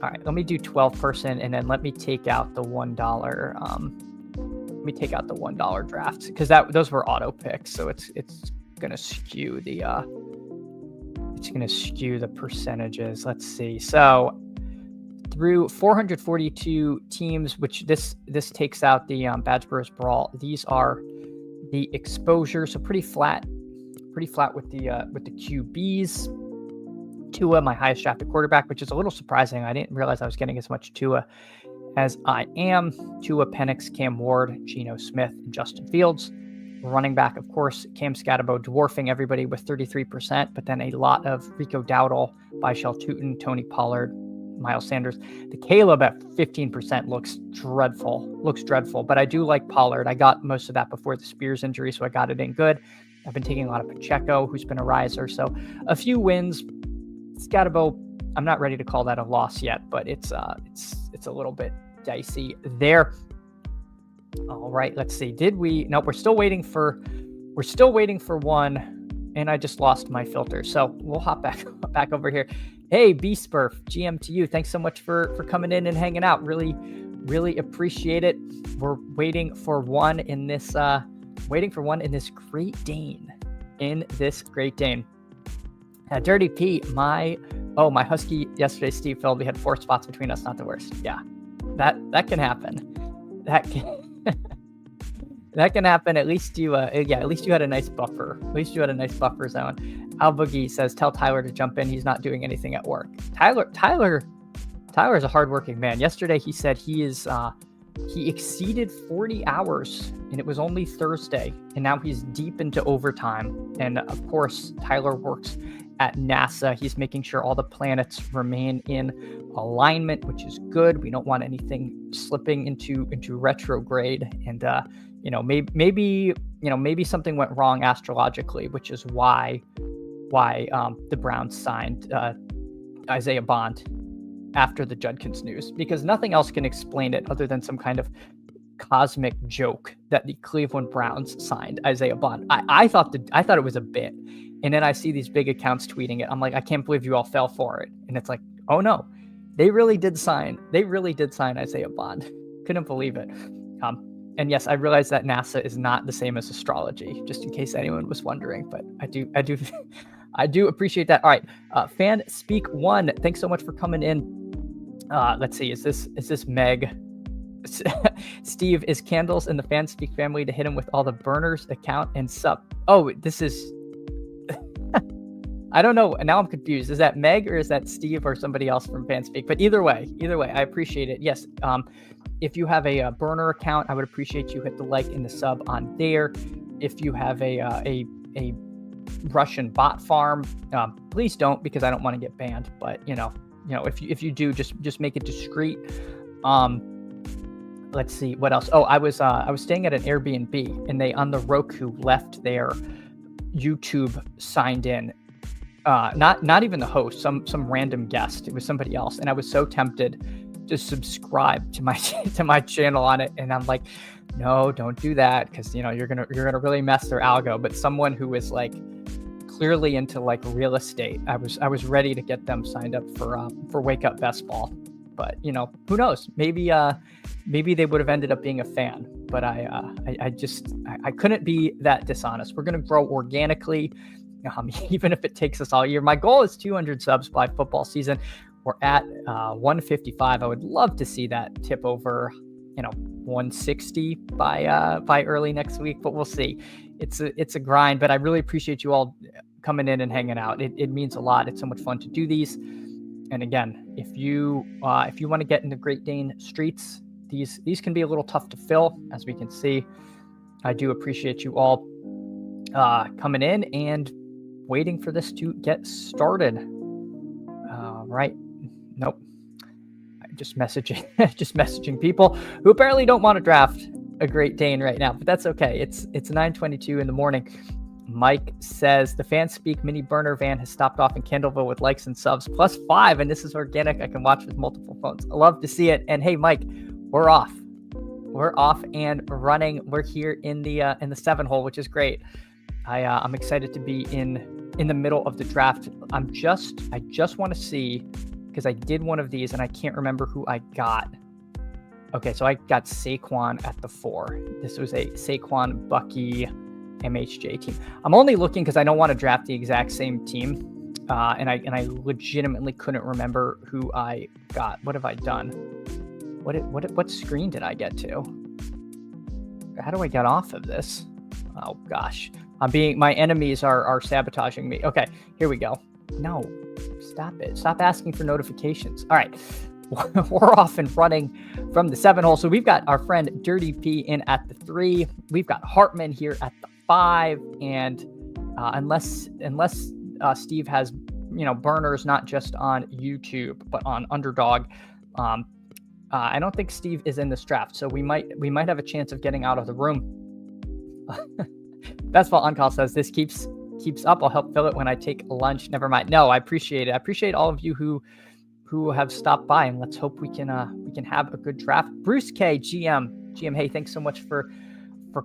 right, let me do 12 person, and then let me take out the $1. Let me take out the $1 drafts, because those were auto picks, so it's gonna skew the percentages. Let's see. So through 442 teams, which this takes out the Badge Bros Brawl. These are the exposure, so pretty flat with the QBs. Tua, my highest drafted quarterback, which is a little surprising. I didn't realize I was getting as much Tua as I am. Tua, Penix, Cam Ward, Geno Smith, and Justin Fields. Running back, of course, Cam Scatterbo dwarfing everybody with 33%, but then a lot of Rico Dowdle, Byshell Tootin, Tony Pollard, Miles Sanders. The Caleb at 15% looks dreadful, but I do like Pollard. I got most of that before the Spears injury, so I got it in good. I've been taking a lot of Pacheco, who's been a riser, so a few wins. Scatterbo, I'm not ready to call that a loss yet, but it's a little bit dicey there. All right, let's see. Nope, we're still waiting for one, and I just lost my filter. So we'll hop back over here. Hey, B-Spurf, GM to you. Thanks so much for coming in and hanging out. Really, really appreciate it. We're waiting for one in this Great Dane. Dirty P, my Husky yesterday, Steve filled. We had 4 spots between us. Not the worst. Yeah, that can happen. That can happen. At least you had a nice buffer. At least you had a nice buffer zone. Al Boogie says, tell Tyler to jump in. He's not doing anything at work. Tyler's a hardworking man. Yesterday he said he exceeded 40 hours, and it was only Thursday, and now he's deep into overtime. And of course, Tyler works at NASA. He's making sure all the planets remain in alignment, which is good. We don't want anything slipping into retrograde. And maybe something went wrong astrologically, which is why the Browns signed Isaiah Bond after the Judkins news, because nothing else can explain it other than some kind of cosmic joke that the Cleveland Browns signed Isaiah Bond. I thought it was a bit, and then I see these big accounts tweeting it. I'm like, I can't believe you all fell for it. And it's like, oh no, they really did sign Isaiah Bond. Couldn't believe it. And yes, I realize that NASA is not the same as astrology, just in case anyone was wondering, but I do appreciate that. All right, Fan Speak One, thanks so much for coming in. Let's see, is this Meg? Steve, is Candles in the Fan Speak family to hit him with all the burners account and sub? Oh, this is I don't know. Now I'm confused. Is that Meg or is that Steve or somebody else from Fan Speak? But either way, I appreciate it. Yes. If you have a burner account, I would appreciate you hit the like and the sub on there. If you have a Russian bot farm, please don't, because I don't want to get banned. But if you do, just make it discreet. Let's see what else. Oh, I was staying at an Airbnb, and they on the Roku left their YouTube signed in not even the host, some random guest. It was somebody else, and I was so tempted to subscribe to my channel on it, and I'm like, no, don't do that, because you're gonna really mess their algo. But someone who is like clearly into like real estate, I was ready to get them signed up for Wake Up Best Ball. But who knows? Maybe they would have ended up being a fan. But I couldn't be that dishonest. We're gonna grow organically, even if it takes us all year. My goal is 200 subs by football season. We're at 155. I would love to see that tip over 160 by early next week, but we'll see. It's a grind, but I really appreciate you all coming in and hanging out. It means a lot. It's so much fun to do these. And again, if you want to get into Great Dane streets, these can be a little tough to fill, as we can see. I do appreciate you all coming in and waiting for this to get started. Right? Nope. I'm just messaging people who apparently don't want to draft a Great Dane right now, but that's okay. It's 9:22 in the morning. Mike says the fan speak mini burner van has stopped off in Kendallville with likes and subs +5, and this is organic. I can watch with multiple phones. I love to see it. And hey, Mike, we're off and running. We're here in the 7 hole, which is great. I'm excited to be in the middle of the draft. I just want to see, because I did one of these and I can't remember who I got. Okay, so I got Saquon at the 4. This was a Saquon Bucky MHJ team. I'm only looking because I don't want to draft the exact same team, and I legitimately couldn't remember who I got. What have I done? What screen did I get to? How do I get off of this? Oh gosh, my enemies are sabotaging me. Okay, here we go. No, stop it. Stop asking for notifications. All right. We're off and running from the 7 hole. So we've got our friend Dirty P in at the 3. We've got Hartman here at the 5. And unless Steve has burners not just on YouTube but on Underdog, I don't think Steve is in this draft. So we might have a chance of getting out of the room. Best Ball On Call says this keeps up. I'll help fill it when I take lunch. Never mind. No, I appreciate it. I appreciate all of you who have stopped by, and let's hope we can have a good draft. Bruce K, GM, hey, thanks so much for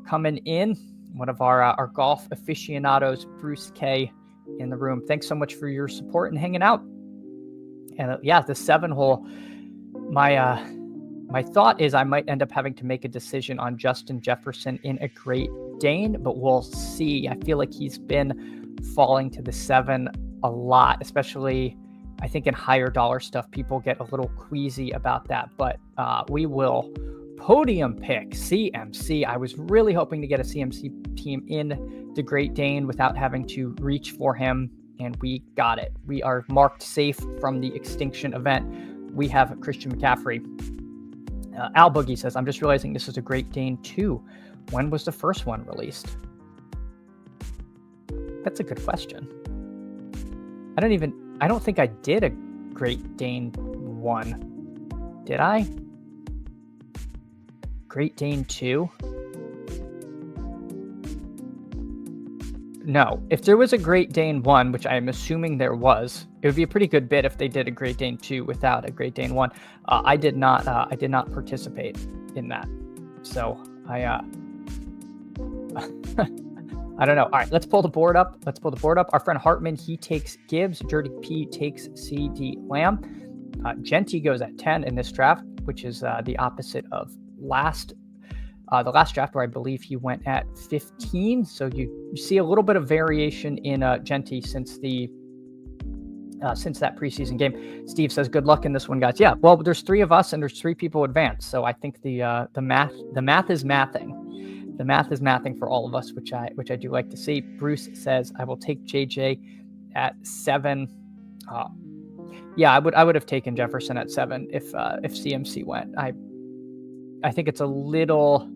coming in. One of our golf aficionados, Bruce K, in the room. Thanks so much for your support and hanging out. And the 7 hole. My thought is I might end up having to make a decision on Justin Jefferson in a Great Dane, but we'll see. I feel like he's been falling to the 7 a lot, especially I think in higher dollar stuff, people get a little queasy about that, but we will podium pick CMC. I was really hoping to get a CMC team in the Great Dane without having to reach for him, and we got it. We are marked safe from the extinction event. We have Christian McCaffrey. Al Boogie says, I'm just realizing this is a Great Dane 2. When was the first one released? That's a good question. I don't think I did a Great Dane 1. Did I? Great Dane 2? No. If there was a Great Dane 1, which I am assuming there was, it would be a pretty good bit if they did a Great Dane 2 without a Great Dane 1. I did not participate in that. So I don't know. All right, let's pull the board up. Our friend Hartman, he takes Gibbs. Dirty P takes CD Lamb. Genty goes at 10 in this draft, which is the opposite of the last draft, where I believe he went at 15. So you see a little bit of variation in Genty since that preseason game. Steve says, "Good luck in this one, guys." Yeah, well, there's 3 of us and there's 3 people advanced, so I think the math is mathing. The math is mathing for all of us, which I do like to see. Bruce says, I will take JJ at 7. Yeah, I would have taken Jefferson at 7 if CMC went. I think it's a little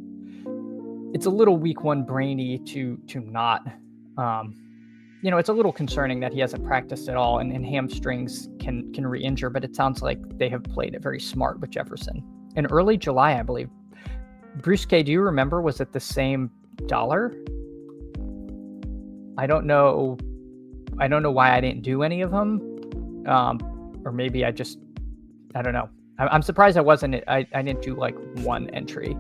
week 1 brainy to not. It's a little concerning that he hasn't practiced at all, and hamstrings can re-injure, but it sounds like they have played it very smart with Jefferson. In early July, I believe. Bruce K, do you remember, was it the same dollar? I don't know I don't know why I didn't do any of them. Or maybe I don't know. I'm surprised I didn't do like one entry.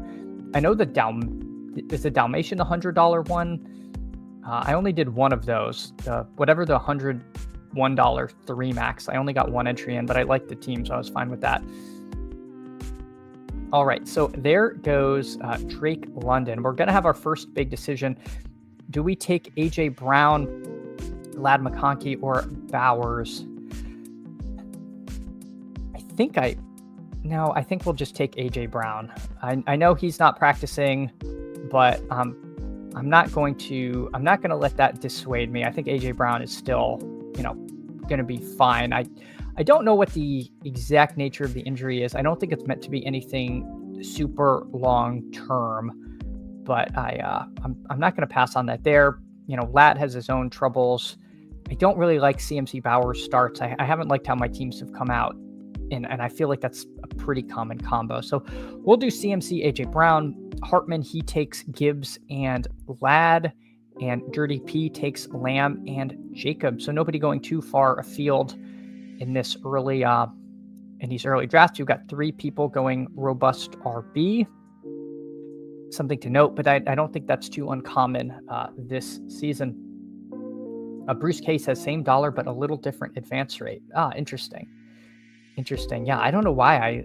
I know is the Dalmatian the $100 one? I only did one of those. Whatever the $101 3 max. I only got one entry in, but I liked the team, so I was fine with that. All right, so there goes Drake London. We're going to have our first big decision. Do we take A.J. Brown, Ladd McConkey, or Bowers? I think we'll just take A.J. Brown. I know he's not practicing, but I'm not going to let that dissuade me. I think A.J. Brown is still, going to be fine. I don't know what the exact nature of the injury is. I don't think it's meant to be anything super long term, but I'm not going to pass on that there. Ladd has his own troubles. I don't really like CMC Bowers starts. I haven't liked how my teams have come out, and I feel like that's a pretty common combo. So we'll do CMC, AJ Brown. Hartman, he takes Gibbs and Ladd, and Dirty P takes Lamb and Jacob. So nobody going too far afield in these early drafts. You've got 3 people going robust RB. Something to note, but I don't think that's too uncommon this season. Bruce Case has same dollar, but a little different advance rate. Interesting. Yeah, I don't know why I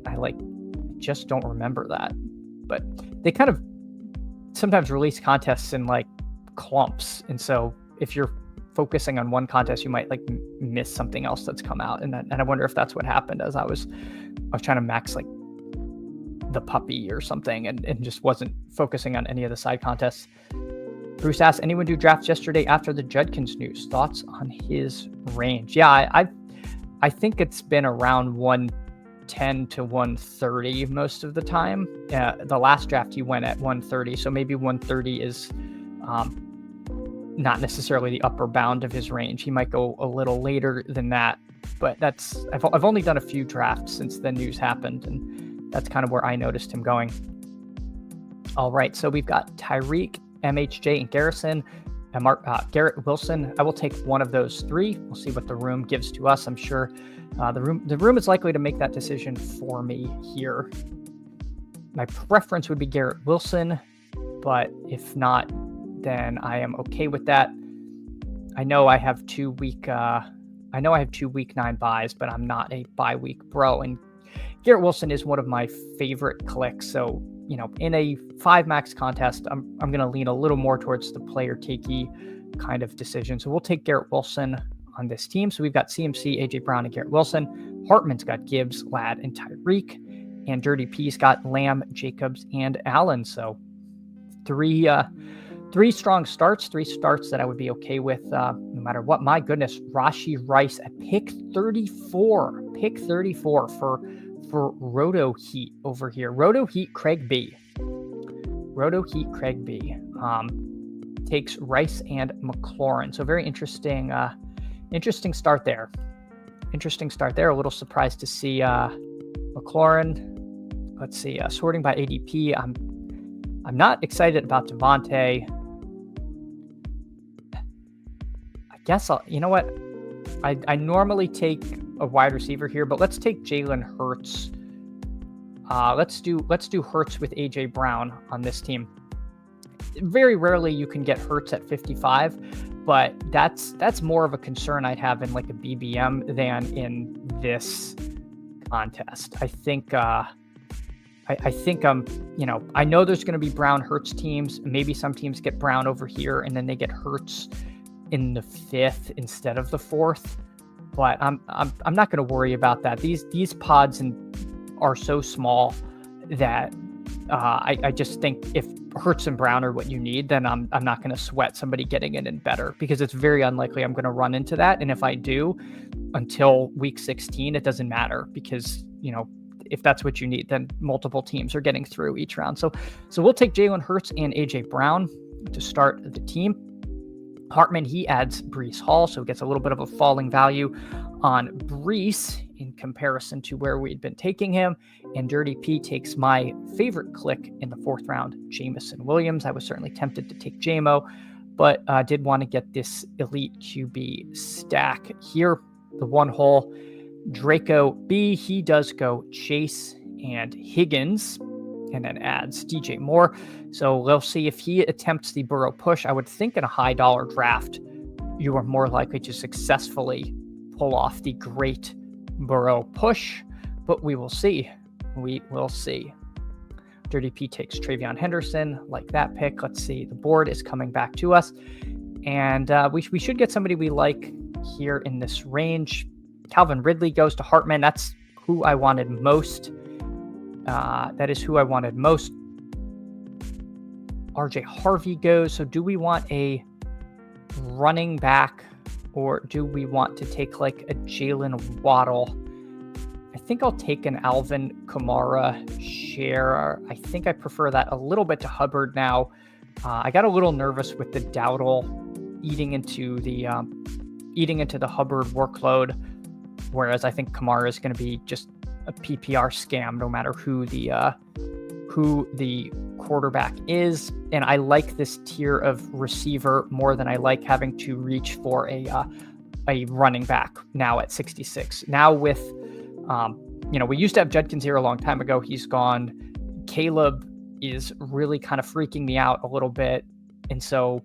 just don't remember that, but they kind of sometimes release contests in like clumps, and so if you're focusing on one contest, you might miss something else that's come out, and I wonder if that's what happened as I was trying to max like the puppy or something, and just wasn't focusing on any of the side contests. Bruce asks, anyone do drafts yesterday after the Judkins news? Thoughts on his range? Yeah, I think it's been around 110 to 130 most of the time. The last draft he went at 130, so maybe 130 is not necessarily the upper bound of his range. He might go a little later than that, but I've only done a few drafts since the news happened, and that's kind of where I noticed him going. All right, so we've got Tyreek, MHJ, and Garrison, and Garrett Wilson. I will take one of those 3. We'll see what the room gives to us. I'm sure the room is likely to make that decision for me here. My preference would be Garrett Wilson, but if not, then I am okay with that. I know I have 2 week 9 buys, but I'm not a bye week bro. And Garrett Wilson is one of my favorite clicks. So, in a 5 max contest, I'm going to lean a little more towards the player takey kind of decision. So we'll take Garrett Wilson on this team. So we've got CMC, AJ Brown, and Garrett Wilson. Hartman's got Gibbs, Ladd, and Tyreek. And Dirty P's got Lamb, Jacobs, and Allen. So 3 strong starts, 3 starts that I would be okay with no matter what. My goodness, Rashee Rice at pick 34 for Roto Heat over here. Roto Heat Craig B. Takes Rice and McLaurin. So very interesting start there. A little surprised to see McLaurin. Let's see, sorting by ADP. I'm not excited about Devontae. I guess you know what? I normally take a wide receiver here, but let's take Jalen Hurts. Let's do Hurts with AJ Brown on this team. Very rarely you can get Hurts at 55, but that's more of a concern I'd have in like a BBM than in this contest. I think I know there's going to be Brown Hurts teams. Maybe some teams get Brown over here and then they get Hurts in the 5th instead of the 4th. But I'm not going to worry about that. These pods are so small that I just think if Hurts and Brown are what you need, then I'm not going to sweat somebody getting it in better, because it's very unlikely I'm going to run into that. And if I do, until week 16, it doesn't matter, because if that's what you need, then multiple teams are getting through each round. So we'll take Jalen Hurts and AJ Brown to start the team. Hartman, he adds Breece Hall, so it gets a little bit of a falling value on Breece in comparison to where we'd been taking him. And Dirty P takes my favorite click in the 4th round, Jamison Williams. I was certainly tempted to take JMO, but did want to get this elite QB stack here. The one hole, Draco B, he does go Chase and Higgins, and then adds DJ Moore. So we'll see if he attempts the Burrow push. I would think in a high dollar draft, you are more likely to successfully pull off the great Burrow push, but we will see. We will see. Dirty P takes Travion Henderson, like that pick. Let's see. The board is coming back to us, and we should get somebody we like here in this range. Calvin Ridley goes to Hartman. That's who I wanted most. That is who I wanted most. RJ Harvey goes. So do we want a running back, or do we want to take like a Jalen Waddle? I think I'll take an Alvin Kamara share. I think I prefer that a little bit to Hubbard now. I got a little nervous with the Dowdle eating into the Hubbard workload, whereas I think Kamara is going to be just a PPR scam no matter who the quarterback is. And I like this tier of receiver more than I like having to reach for a running back now at 66. Now with we used to have Judkins here a long time ago. He's gone. Caleb is really kind of freaking me out a little bit. And so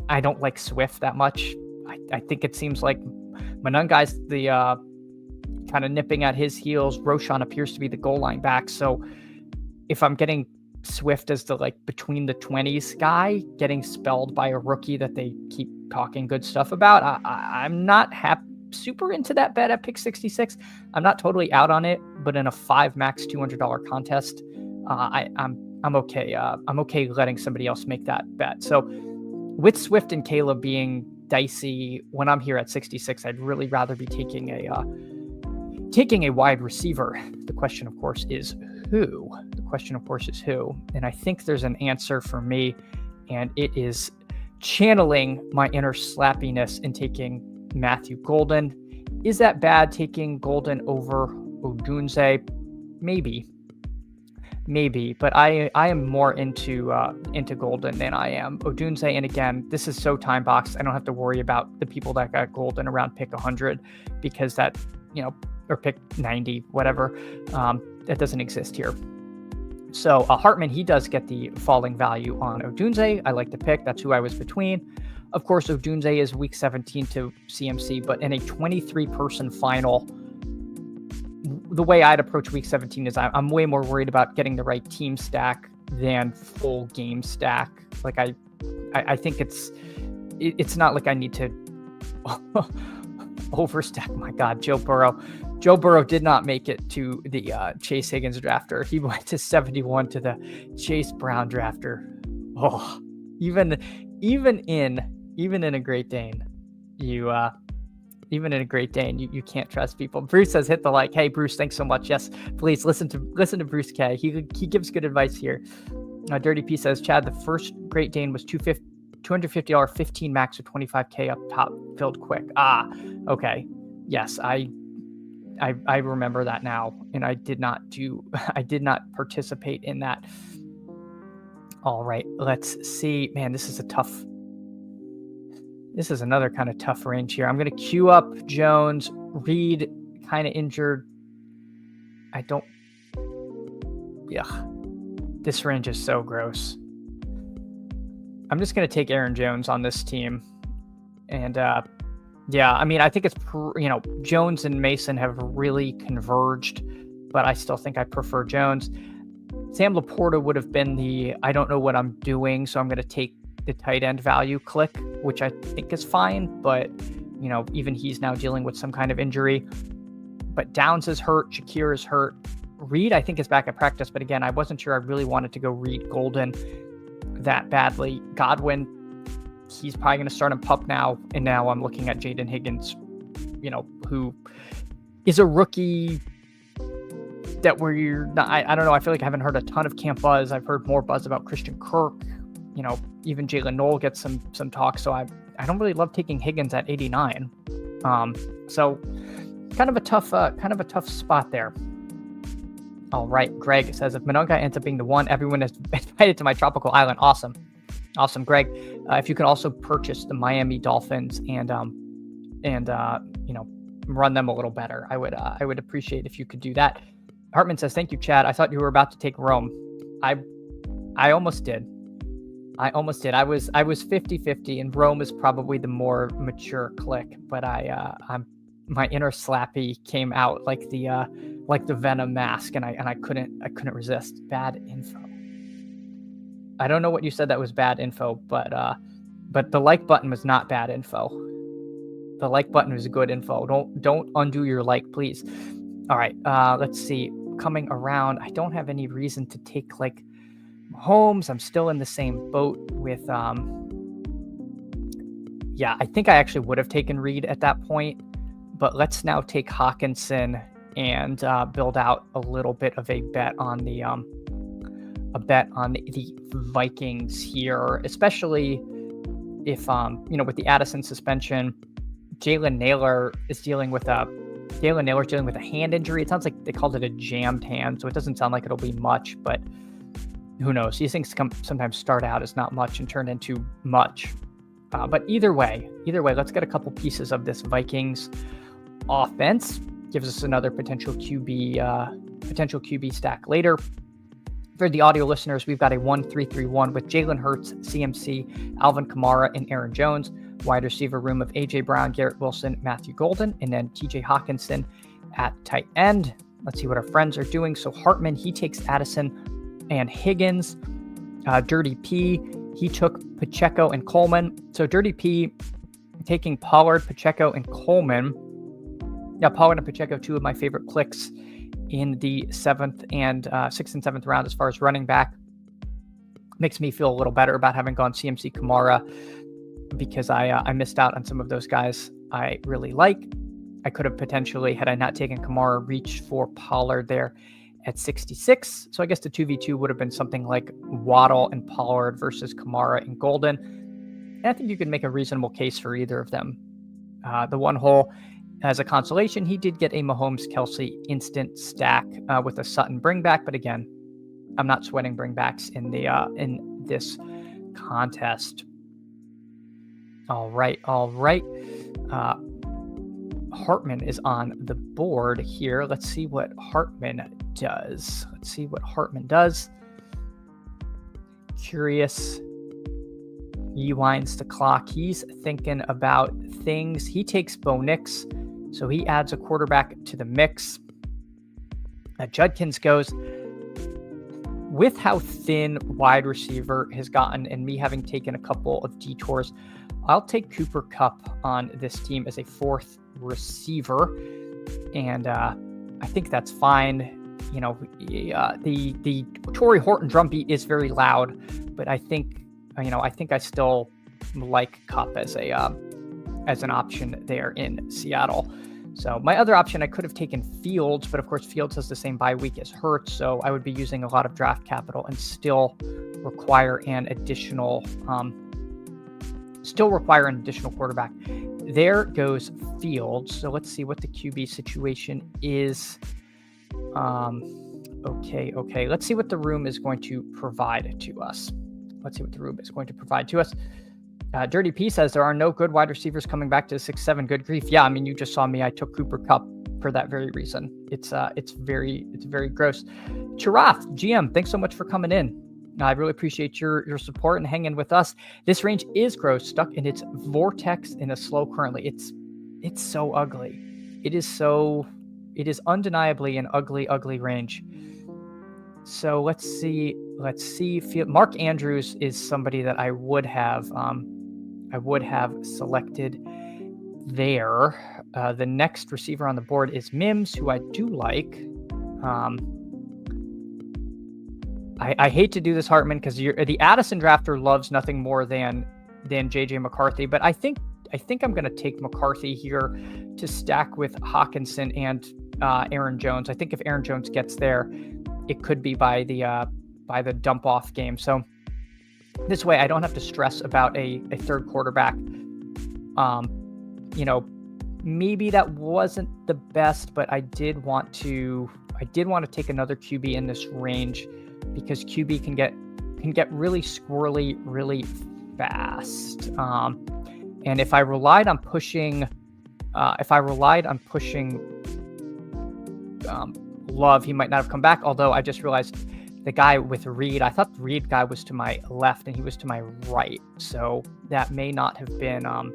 I don't like Swift that much. I think it seems like Manungai's the kind of nipping at his heels. Roshan appears to be the goal line back. So if I'm getting Swift as the like between the 20s guy getting spelled by a rookie that they keep talking good stuff about, I'm not super into that bet at pick 66. I'm not totally out on it, but in a 5 max $200 contest, I'm okay. I'm okay letting somebody else make that bet. So with Swift and Caleb being dicey, when I'm here at 66, I'd really rather be taking a wide receiver. The question, of course, is who? And I think there's an answer for me, and it is channeling my inner slappiness and taking Matthew Golden. Is that bad, taking Golden over Odunze? Maybe, but I am more into Golden than I am Odunze. And again, this is so time boxed. I don't have to worry about the people that got Golden around pick 100 because that, or pick 90, whatever. That doesn't exist here. So Hartman, he does get the falling value on Odunze. I like the pick. That's who I was between. Of course, Odunze is week 17 to CMC, but in a 23-person final, the way I'd approach week 17 is I'm way more worried about getting the right team stack than full game stack. Like I think it's not like I need to overstack. My God, Joe Burrow did not make it to the Chase Higgins drafter. He went to 71 to the Chase Brown drafter. Oh, even in a Great Dane, you can't trust people. Bruce says, hit the like. Hey, Bruce, thanks so much. Yes, please listen to Bruce K. He gives good advice here. Dirty P says, Chad, the first Great Dane was $250 15 max with 25K up top, filled quick. Okay. Yes, I remember that now, and I did not participate in that. All right, let's see. Man, this is another kind of tough range here. I'm going to queue up Jones. Reed, kind of injured. This range is so gross. I'm just going to take Aaron Jones on this team. And I think it's, Jones and Mason have really converged, but I still think I prefer Jones. Sam Laporta would have been I don't know what I'm doing, so I'm going to take the tight end value click, which I think is fine, but, even he's now dealing with some kind of injury. But Downs is hurt, Shakir is hurt. Reed, I think, is back at practice, but again, I wasn't sure I really wanted to go Reed Golden that badly. Godwin, he's probably going to start in PUP now, and now I'm looking at Jaden Higgins, who is a rookie that we're not, I don't know, I feel like I haven't heard a ton of camp buzz. I've heard more buzz about Christian Kirk, even Jalen Noel gets some talk, so I don't really love taking Higgins at 89. So kind of a tough spot there. All right, Greg says, if Mononga ends up being the one, everyone is invited to my tropical island. Awesome. Awesome, Greg. If you can also purchase the Miami Dolphins and run them a little better, I would appreciate if you could do that. Hartman says, "Thank you, Chad. I thought you were about to take Rome. I almost did. I was 50-50, and Rome is probably the more mature click, but my inner Slappy came out like the Venom mask, and I couldn't resist. Bad info. I don't know what you said that was bad info, but the like button was not bad info. The like button was good info. Don't undo your like, please. All right, let's see. Coming around, I don't have any reason to take like Mahomes. I'm still in the same boat with I think I actually would have taken Reed at that point, but let's now take Hawkinson and build out a little bit of a bet on the Vikings here, especially if with the Addison suspension, Jalen Naylor is dealing with a hand injury. It sounds like they called it a jammed hand, so it doesn't sound like it'll be much, but who knows? These things sometimes start out as not much and turn into much. But either way, let's get a couple pieces of this Vikings offense. Gives us another potential QB stack later. For the audio listeners, we've got a 1-3-3-1 with Jalen Hurts, CMC, Alvin Kamara, and Aaron Jones. Wide receiver room of A.J. Brown, Garrett Wilson, Matthew Golden, and then T.J. Hawkinson at tight end. Let's see what our friends are doing. So Hartman, he takes Addison and Higgins. Dirty P, he took Pacheco and Coleman. So Dirty P taking Pollard, Pacheco, and Coleman. Yeah, Pollard and Pacheco, two of my favorite clicks in the 6th and 7th round as far as running back. Makes me feel a little better about having gone CMC Kamara, because I missed out on some of those guys I really like. I could have potentially, had I not taken Kamara, reached for Pollard there at 66. So I guess the 2v2 would have been something like Waddle and Pollard versus Kamara and Golden. And I think you could make a reasonable case for either of them. The one hole, as a consolation, he did get a Mahomes-Kelsey instant stack with a Sutton bringback. But again, I'm not sweating bringbacks in this contest. All right. Hartman is on the board here. Let's see what Hartman does. Curious. He winds the clock. He's thinking about things. He takes Bo Nix, so he adds a quarterback to the mix. Judkins goes. With how thin wide receiver has gotten, and me having taken a couple of detours, I'll take Cooper Kupp on this team as a 4th receiver, and I think that's fine. The Torrey Horton drumbeat is very loud, but I think I still like Kupp as an option there in Seattle. So my other option, I could have taken Fields, but of course Fields has the same bye week as Hurts, so I would be using a lot of draft capital and still require an additional quarterback. There goes Fields. So let's see what the QB situation is. Okay. Let's see what the room is going to provide to us. Dirty P says there are no good wide receivers coming back to 6-7. Good grief. Yeah, I mean, you just saw me. I took Cooper Kupp for that very reason. It's very gross. Giraffe GM, thanks so much for coming in. I really appreciate your support and hanging with us. This range is gross, stuck in its vortex in a slow currently. It's so ugly. It is undeniably an ugly range. So let's see. Mark Andrews is somebody that I would have selected there. The next receiver on the board is Mims, who I do like. I hate to do this, Hartman, because the Addison drafter loves nothing more than JJ McCarthy, but I think I'm going to take McCarthy here to stack with Hawkinson and Aaron Jones. I think if Aaron Jones gets there, it could be by the dump off game. So this way, I don't have to stress about a third quarterback. Maybe that wasn't the best, but I did want to take another QB in this range, because QB can can get really squirrely really fast. And if I relied on pushing, Love, he might not have come back. Although I just realized the guy with Reed, I thought the Reed guy was to my left and he was to my right. So that may not have been, the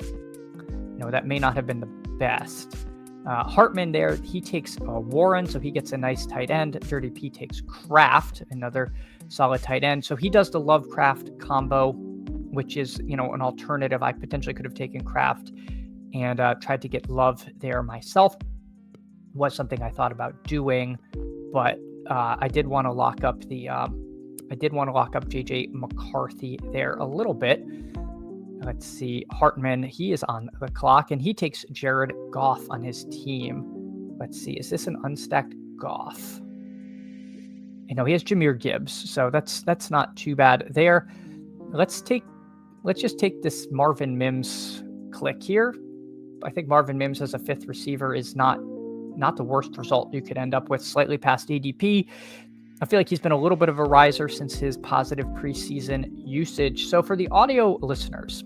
best. Hartman there, he takes Warren, so he gets a nice tight end. Dirty P takes Kraft, another solid tight end. So he does the Love-Kraft combo, which is, an alternative. I potentially could have taken Kraft and tried to get Love there myself. Was something I thought about doing, but I did want to lock up JJ McCarthy there a little bit. Let's see, Hartman, he is on the clock, and he takes Jared Goff on his team. Let's see, is this an unstacked Goff? He has Jahmyr Gibbs, so that's not too bad there. Let's just take this Marvin Mims click here. I think Marvin Mims as a fifth receiver is not the worst result you could end up with, slightly past ADP. I feel like he's been a little bit of a riser since his positive preseason usage. So for the audio listeners,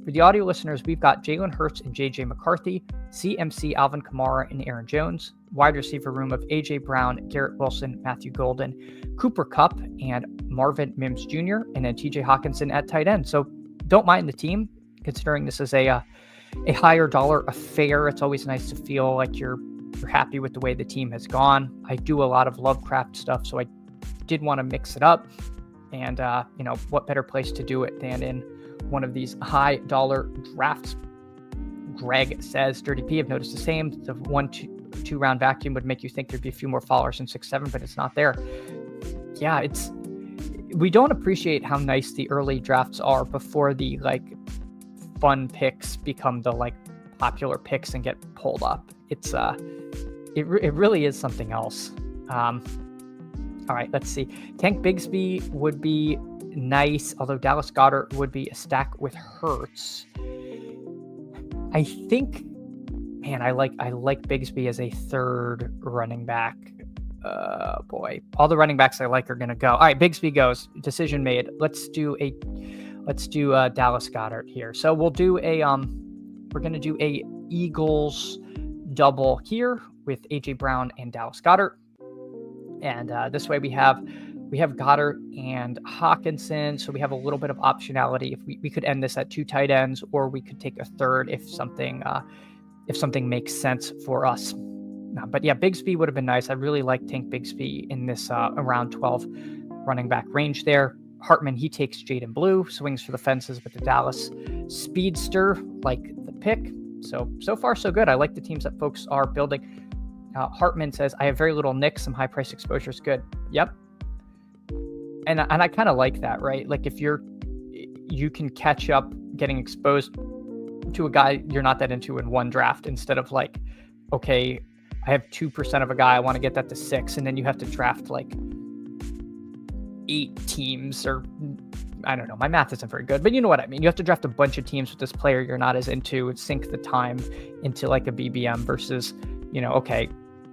we've got Jalen Hurts and JJ McCarthy, CMC, Alvin Kamara, and Aaron Jones. Wide receiver room of AJ Brown, Garrett Wilson, Matthew Golden, Cooper Kupp, and Marvin Mims Jr., and then TJ Hawkinson at tight end. So don't mind the team, considering this is a higher dollar affair. It's always nice to feel like you're happy with the way the team has gone. I do a lot of Love-Kraft stuff, so I did want to mix it up. And, what better place to do it than in one of these high dollar drafts? Greg says, Dirty P, I've noticed the same. The 1-2 round vacuum would make you think there'd be a few more followers in 6-7, but it's not there. Yeah, we don't appreciate how nice the early drafts are before the fun picks become the popular picks and get pulled up. It really is something else. All right, let's see. Tank Bigsby would be nice, although Dallas Goedert would be a stack with Hurts. I think, man, I like Bigsby as a third running back. Boy, all the running backs I like are gonna go. All right, Bigsby goes. Decision made. Let's do Dallas Goedert here. So we'll do we're gonna do a Eagles double here with AJ Brown and Dallas Goedert. And this way we have Goddard and Hawkinson, so we have a little bit of optionality. If we could end this at 2 tight ends, or we could take a third if something makes sense for us. But yeah, Bigsby would have been nice. I really like Tank Bigsby in this around 12 running back range there. Hartman, he takes Jaden Blue, swings for the fences with the Dallas Speedster, like the pick. So far so good. I like the teams that folks are building. Hartman says, I have very little nicks. Some high price exposure is good. Yep. And I kind of like that, right? Like if you can catch up getting exposed to a guy you're not that into in one draft, instead of okay, I have 2% of a guy, I want to get that to 6. And then you have to draft 8 teams, or I don't know. My math isn't very good, but you know what I mean. You have to draft a bunch of teams with this player you're not as into and sink the time into a BBM versus, okay,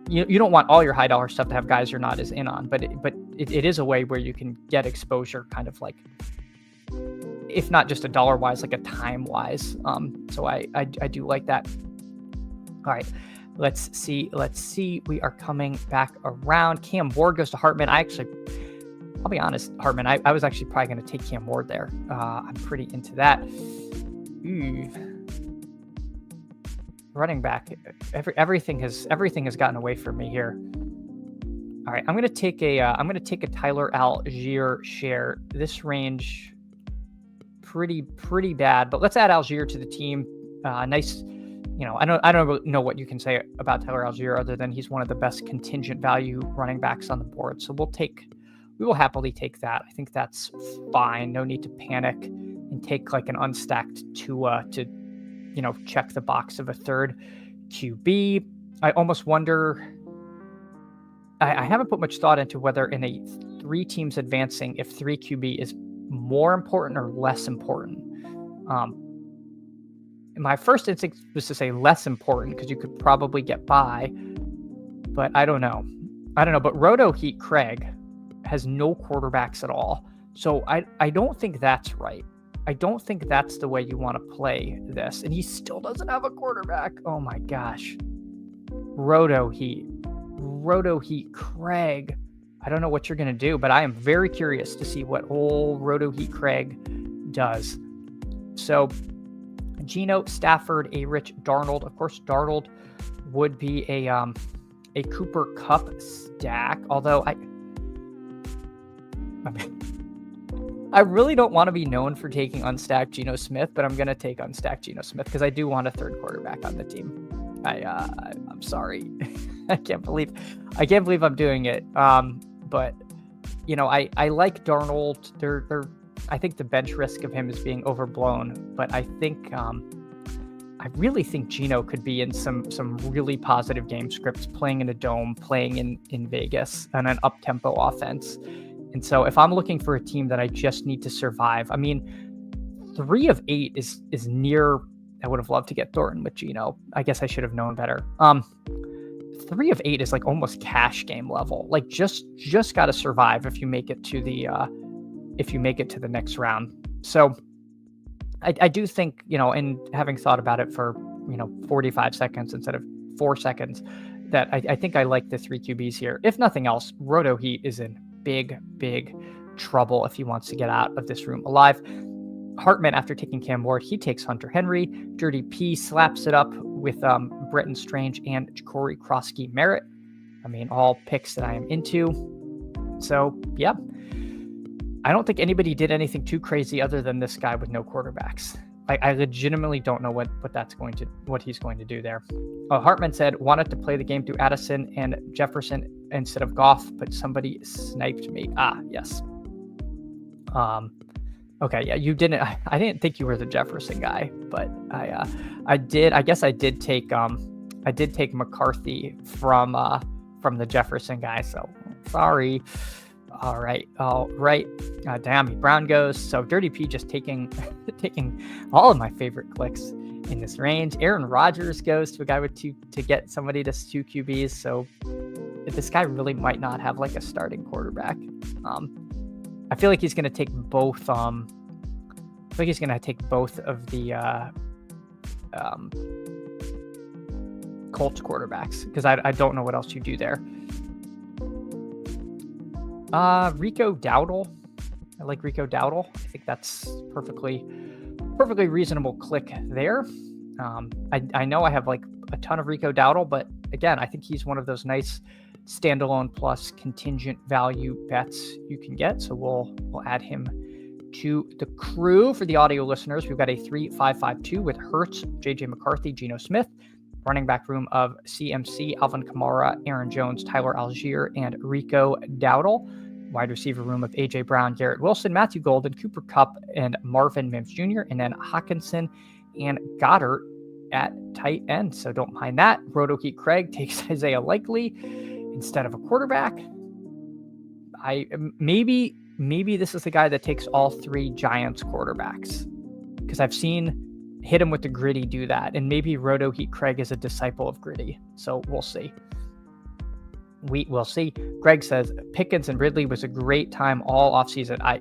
you don't want all your high dollar stuff to have guys you're not as in on, but it is a way where you can get exposure kind of if not just a dollar wise, a time wise. So I do like that. All right, let's see. We are coming back around. Cam Ward goes to Hartman. I'll be honest, Hartman, I was actually probably going to take Cam Ward there. I'm pretty into that. Running back, everything has gotten away from me here. All right, I'm going to take a Tyler Algier share. This range pretty bad, but let's add Algier to the team. Nice, I don't know what you can say about Tyler Algier other than he's one of the best contingent value running backs on the board. So we will happily take that. I think that's fine. No need to panic and take an unstacked Tua to, check the box of a third QB. I almost wonder, I haven't put much thought into whether in a 3 teams advancing, if 3 QB is more important or less important. My first instinct was to say less important because you could probably get by, but I don't know. But Roto Heat Craig has no quarterbacks at all. So I don't think that's right. I don't think that's the way you want to play this. And he still doesn't have a quarterback. Oh my gosh. Roto Heat, Craig. I don't know what you're going to do, but I am very curious to see what old Roto Heat Craig does. So Geno, Stafford, a Rich Darnold. Of course, Darnold would be a Cooper Kupp stack. Although I really don't want to be known for taking unstacked Geno Smith, but I'm going to take unstacked Geno Smith because I do want a third quarterback on the team. I'm sorry. I can't believe I'm doing it. But I like Darnold. I think the bench risk of him is being overblown, but I really think Geno could be in some really positive game scripts, playing in a dome, playing in Vegas, and an up-tempo offense. And so if I'm looking for a team that I just need to survive, 3 of 8 is near. I would have loved to get Thornton with Geno. I guess I should have known better. 3 of 8 is like almost cash game level. Like just got to survive if you make it to the next round. So I do think, and having thought about it for 45 seconds instead of 4 seconds, that I think I like the 3 QBs here. If nothing else, Roto Heat is in big trouble if he wants to get out of this room alive. Hartman, after taking Cam Ward, he takes Hunter Henry. Dirty P slaps it up with Bretton Strange and Corey Krosky Merritt. All picks that I am into. So, yeah. I don't think anybody did anything too crazy other than this guy with no quarterbacks. I legitimately don't know what he's going to do there. Hartman said, wanted to play the game through Addison and Jefferson instead of Goff, but somebody sniped me. Yes. Okay, yeah, you didn't. I didn't think you were the Jefferson guy, but I did. I guess I did take McCarthy from the Jefferson guy. So sorry. All right. Diami Brown goes. So Dirty P just taking all of my favorite clicks in this range. Aaron Rodgers goes to a guy with 2 to get somebody to 2 QBs. So this guy really might not have like a starting quarterback. I feel like he's going to take both. I feel like he's going to take both of the Colts quarterbacks because I don't know what else you do there. Rico Dowdle. I like Rico Dowdle. I think that's perfectly reasonable click there. I know I have like a ton of Rico Dowdle, but again, I think he's one of those nice standalone plus contingent value bets you can get. So we'll add him to the crew. For the audio listeners, we've got a 3-5-5-2 with Hurts, JJ McCarthy, Geno Smith, running back room of CMC, Alvin Kamara, Aaron Jones, Tyler Algier, and Rico Dowdle. Wide receiver room of AJ Brown, Garrett Wilson, Matthew Golden, Cooper Kupp, and Marvin Mims Jr., and then Hawkinson and Goddard at tight end. So don't mind that. Roto Heat Craig takes Isaiah Likely instead of a quarterback. Maybe this is the guy that takes all 3 Giants quarterbacks because I've seen hit him with the gritty do that, and maybe Roto Heat Craig is a disciple of gritty. So we'll see. We will see. Greg says Pickens and Ridley was a great time all offseason. I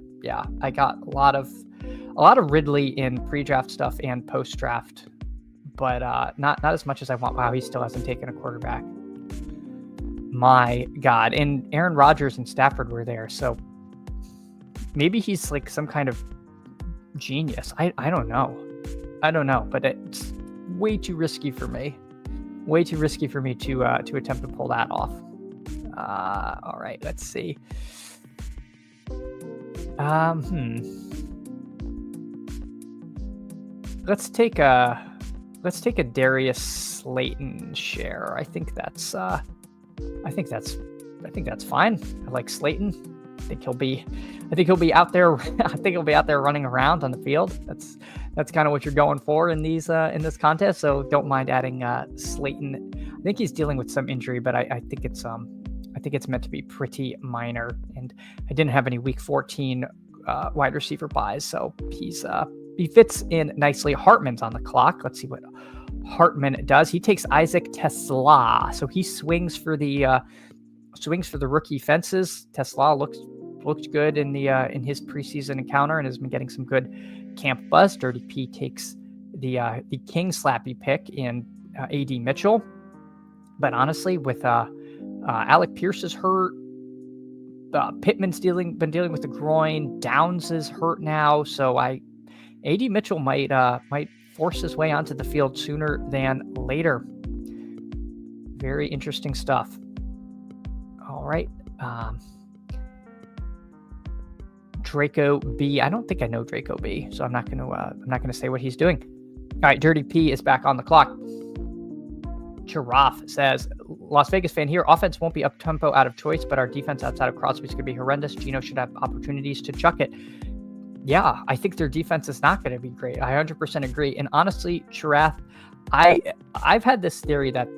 got a lot of Ridley in pre-draft stuff and post-draft, but not as much as I want. Wow, he still hasn't taken a quarterback. My God. And Aaron Rodgers and Stafford were there, so maybe he's like some kind of genius. I don't know, but it's way too risky for me. Way too risky for me to attempt to pull that off. All right, let's see. Let's take a Darius Slayton share. I think that's fine. I like Slayton. I think he'll be out there. I think he'll be out there running around on the field. That's kind of what you're going for in this contest. So don't mind adding Slayton. I think he's dealing with some injury, but I think it's meant to be pretty minor. And I didn't have any week 14 wide receiver buys, so he fits in nicely. Hartman's on the clock. Let's see what Hartman does. He takes Isaac Tesla, so he swings for the rookie fences. Tesla looks looked good in his preseason encounter and has been getting some good camp buzz. Dirty P takes the King Slappy pick in AD Mitchell. But honestly, with Alec Pierce is hurt, Pittman's been dealing with the groin, Downs is hurt now, so AD Mitchell might force his way onto the field sooner than later. Very interesting stuff. All right. Draco B. I don't think I know Draco B, so I'm not gonna say what he's doing. All right, Dirty P is back on the clock. Giraffe says, Las Vegas fan here. Offense won't be up tempo out of choice, but our defense outside of Crosby's could be horrendous. Gino should have opportunities to chuck it. Yeah, I think their defense is not going to be great. I 100% agree. And honestly, Giraffe, I've had this theory that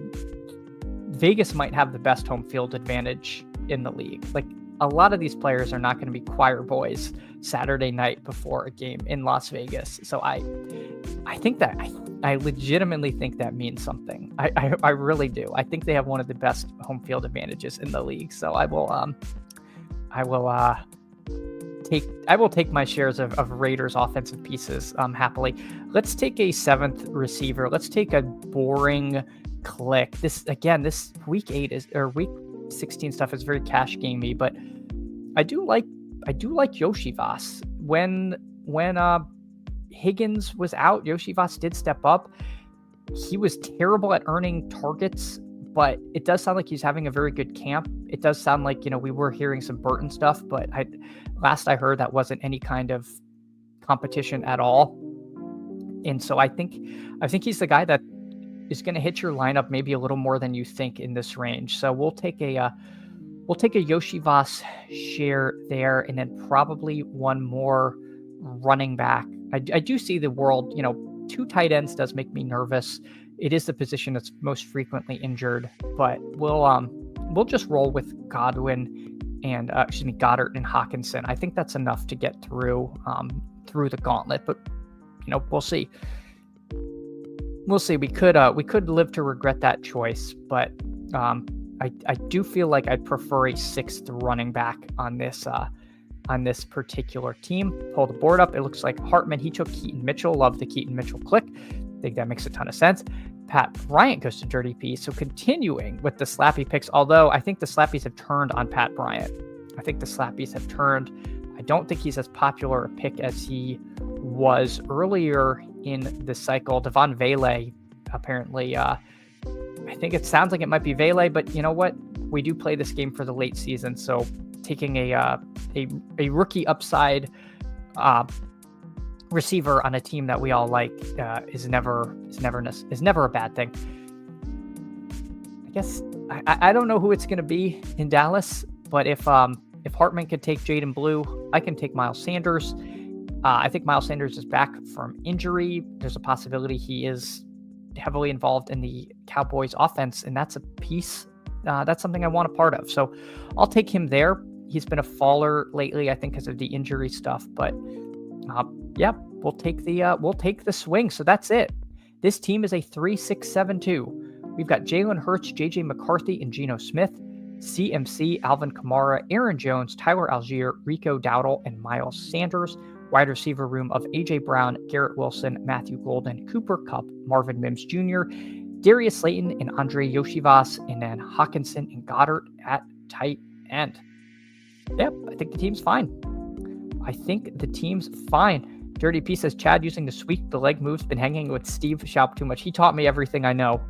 Vegas might have the best home field advantage in the league. Like, a lot of these players are not going to be choir boys Saturday night before a game in Las Vegas. So I think that I legitimately think that means something. I really do. I think they have one of the best home field advantages in the league. So I will take my shares of Raiders offensive pieces happily. Let's take a seventh receiver. Let's take a boring click. This week 16 stuff is very cash gamey, but I do like Yoshivas. When Higgins was out, Yoshivas did step up. He was terrible at earning targets, but it does sound like he's having a very good camp. It does sound like, we were hearing some Burton stuff, but last I heard that wasn't any kind of competition at all. And so I think he's the guy that is going to hit your lineup maybe a little more than you think in this range. So we'll take a Yoshivas share there, and then probably one more running back. I do see the world, 2 tight ends does make me nervous. It is the position that's most frequently injured, but we'll just roll with Goddard and Hawkinson. I think that's enough to get through the gauntlet, but we'll see. We'll see. We could live to regret that choice, but I do feel like I prefer a 6th running back on this particular team. Pull the board up. It looks like Hartman, he took Keaton Mitchell. Love the Keaton Mitchell click. I think that makes a ton of sense. Pat Bryant goes to Dirty P. So continuing with the Slappy picks, although I think the Slappies have turned on Pat Bryant. I don't think he's as popular a pick as he was earlier in the cycle. Devon Vele, apparently, I think it sounds like it might be Vele, but you know what? We do play this game for the late season, so taking a rookie upside receiver on a team that we all like is never a bad thing. I guess I don't know who it's going to be in Dallas, but if Hartman could take Jaden Blue, I can take Miles Sanders. I think Miles Sanders is back from injury. There's a possibility he is heavily involved in the Cowboys offense, and that's a piece. That's something I want a part of. So I'll take him there. He's been a faller lately, I think, because of the injury stuff. But we'll take the swing. So that's it. This team is a 3-6-7-2. We've got Jalen Hurts, JJ McCarthy, and Geno Smith, CMC, Alvin Kamara, Aaron Jones, Tyler Algier, Rico Dowdle, and Miles Sanders. Wide receiver room of A.J. Brown, Garrett Wilson, Matthew Golden, Cooper Kupp, Marvin Mims Jr., Darius Slayton, and Andre Yoshivas, and then Hawkinson and Goddard at tight end. Yep, I think the team's fine. Dirty P says, Chad using the sweep, the leg moves, been hanging with Steve Schaub too much. He taught me everything I know.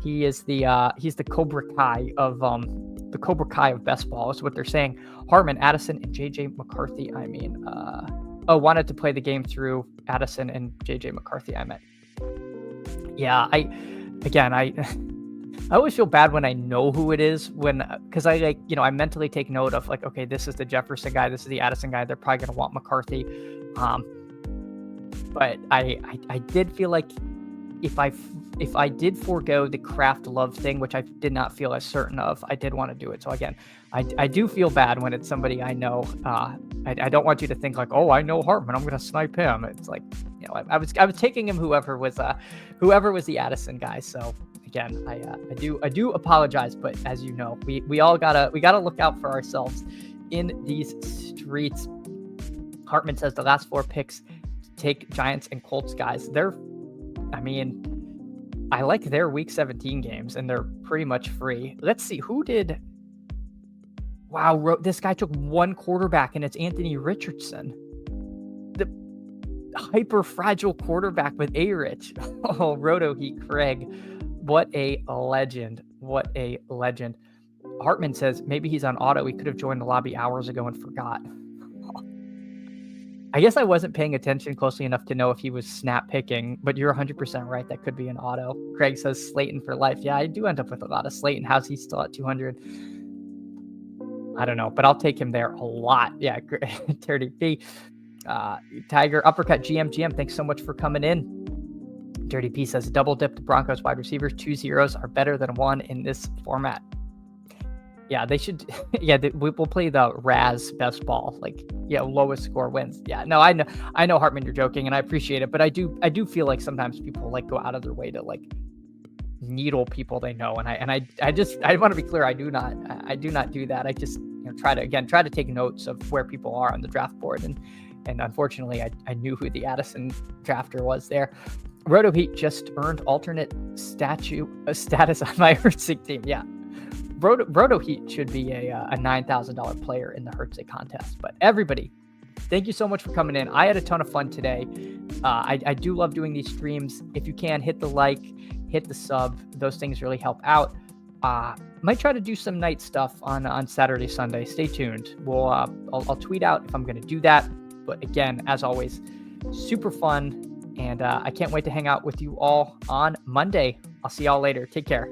He is he's the Cobra Kai of best ball is what they're saying. Hartman, Addison, and JJ McCarthy. Wanted to play the game through Addison and JJ McCarthy. I always feel bad when I know who it is because I mentally take note of like, okay, this is the Jefferson guy, this is the Addison guy. They're probably going to want McCarthy. But I did feel like if I did forego the Kraft Love thing, which I did not feel as certain of, I did want to do it. So again, I do feel bad when it's somebody I know. I don't want you to think like, oh, I know Hartman, I'm going to snipe him. It's like, I was taking him whoever was the Addison guy. So again, I do apologize, but as you know, we all gotta look out for ourselves in these streets. Hartman says the last 4 picks take Giants and Colts guys. I like their week 17 games, and they're pretty much free. Let's see, who did... Wow, this guy took 1 quarterback, and it's Anthony Richardson. The hyper-fragile quarterback with A-Rich. Oh, Roto Heat Craig. What a legend. What a legend. Hartman says maybe he's on auto. He could have joined the lobby hours ago and forgot. I guess I wasn't paying attention closely enough to know if he was snap picking, but you're 100% right. That could be an auto. Craig says Slayton for life. Yeah, I do end up with a lot of Slayton. How's he still at 200? I don't know, but I'll take him there a lot. Yeah, Dirty P. Tiger, Uppercut, GM, thanks so much for coming in. Dirty P says double dip the Broncos wide receivers. 2 zeros are better than 1 in this format. Yeah, they should. Yeah, we'll play the Raz best ball. Lowest score wins. Yeah, no, I know, Hartman, you're joking, and I appreciate it, but I do feel like sometimes people go out of their way to needle people they know, and I want to be clear. I do not do that. I just try to take notes of where people are on the draft board, and unfortunately, I knew who the Addison drafter was there. Roto Heat just earned alternate status on my Hertzig team. Yeah. Roto Heat should be a $9,000 player in the Hertzig contest. But everybody, thank you so much for coming in. I had a ton of fun today. I do love doing these streams. If you can, hit the like, hit the sub. Those things really help out. Might try to do some night stuff on Saturday, Sunday. Stay tuned. I'll tweet out if I'm going to do that. But again, as always, super fun. And I can't wait to hang out with you all on Monday. I'll see y'all later. Take care.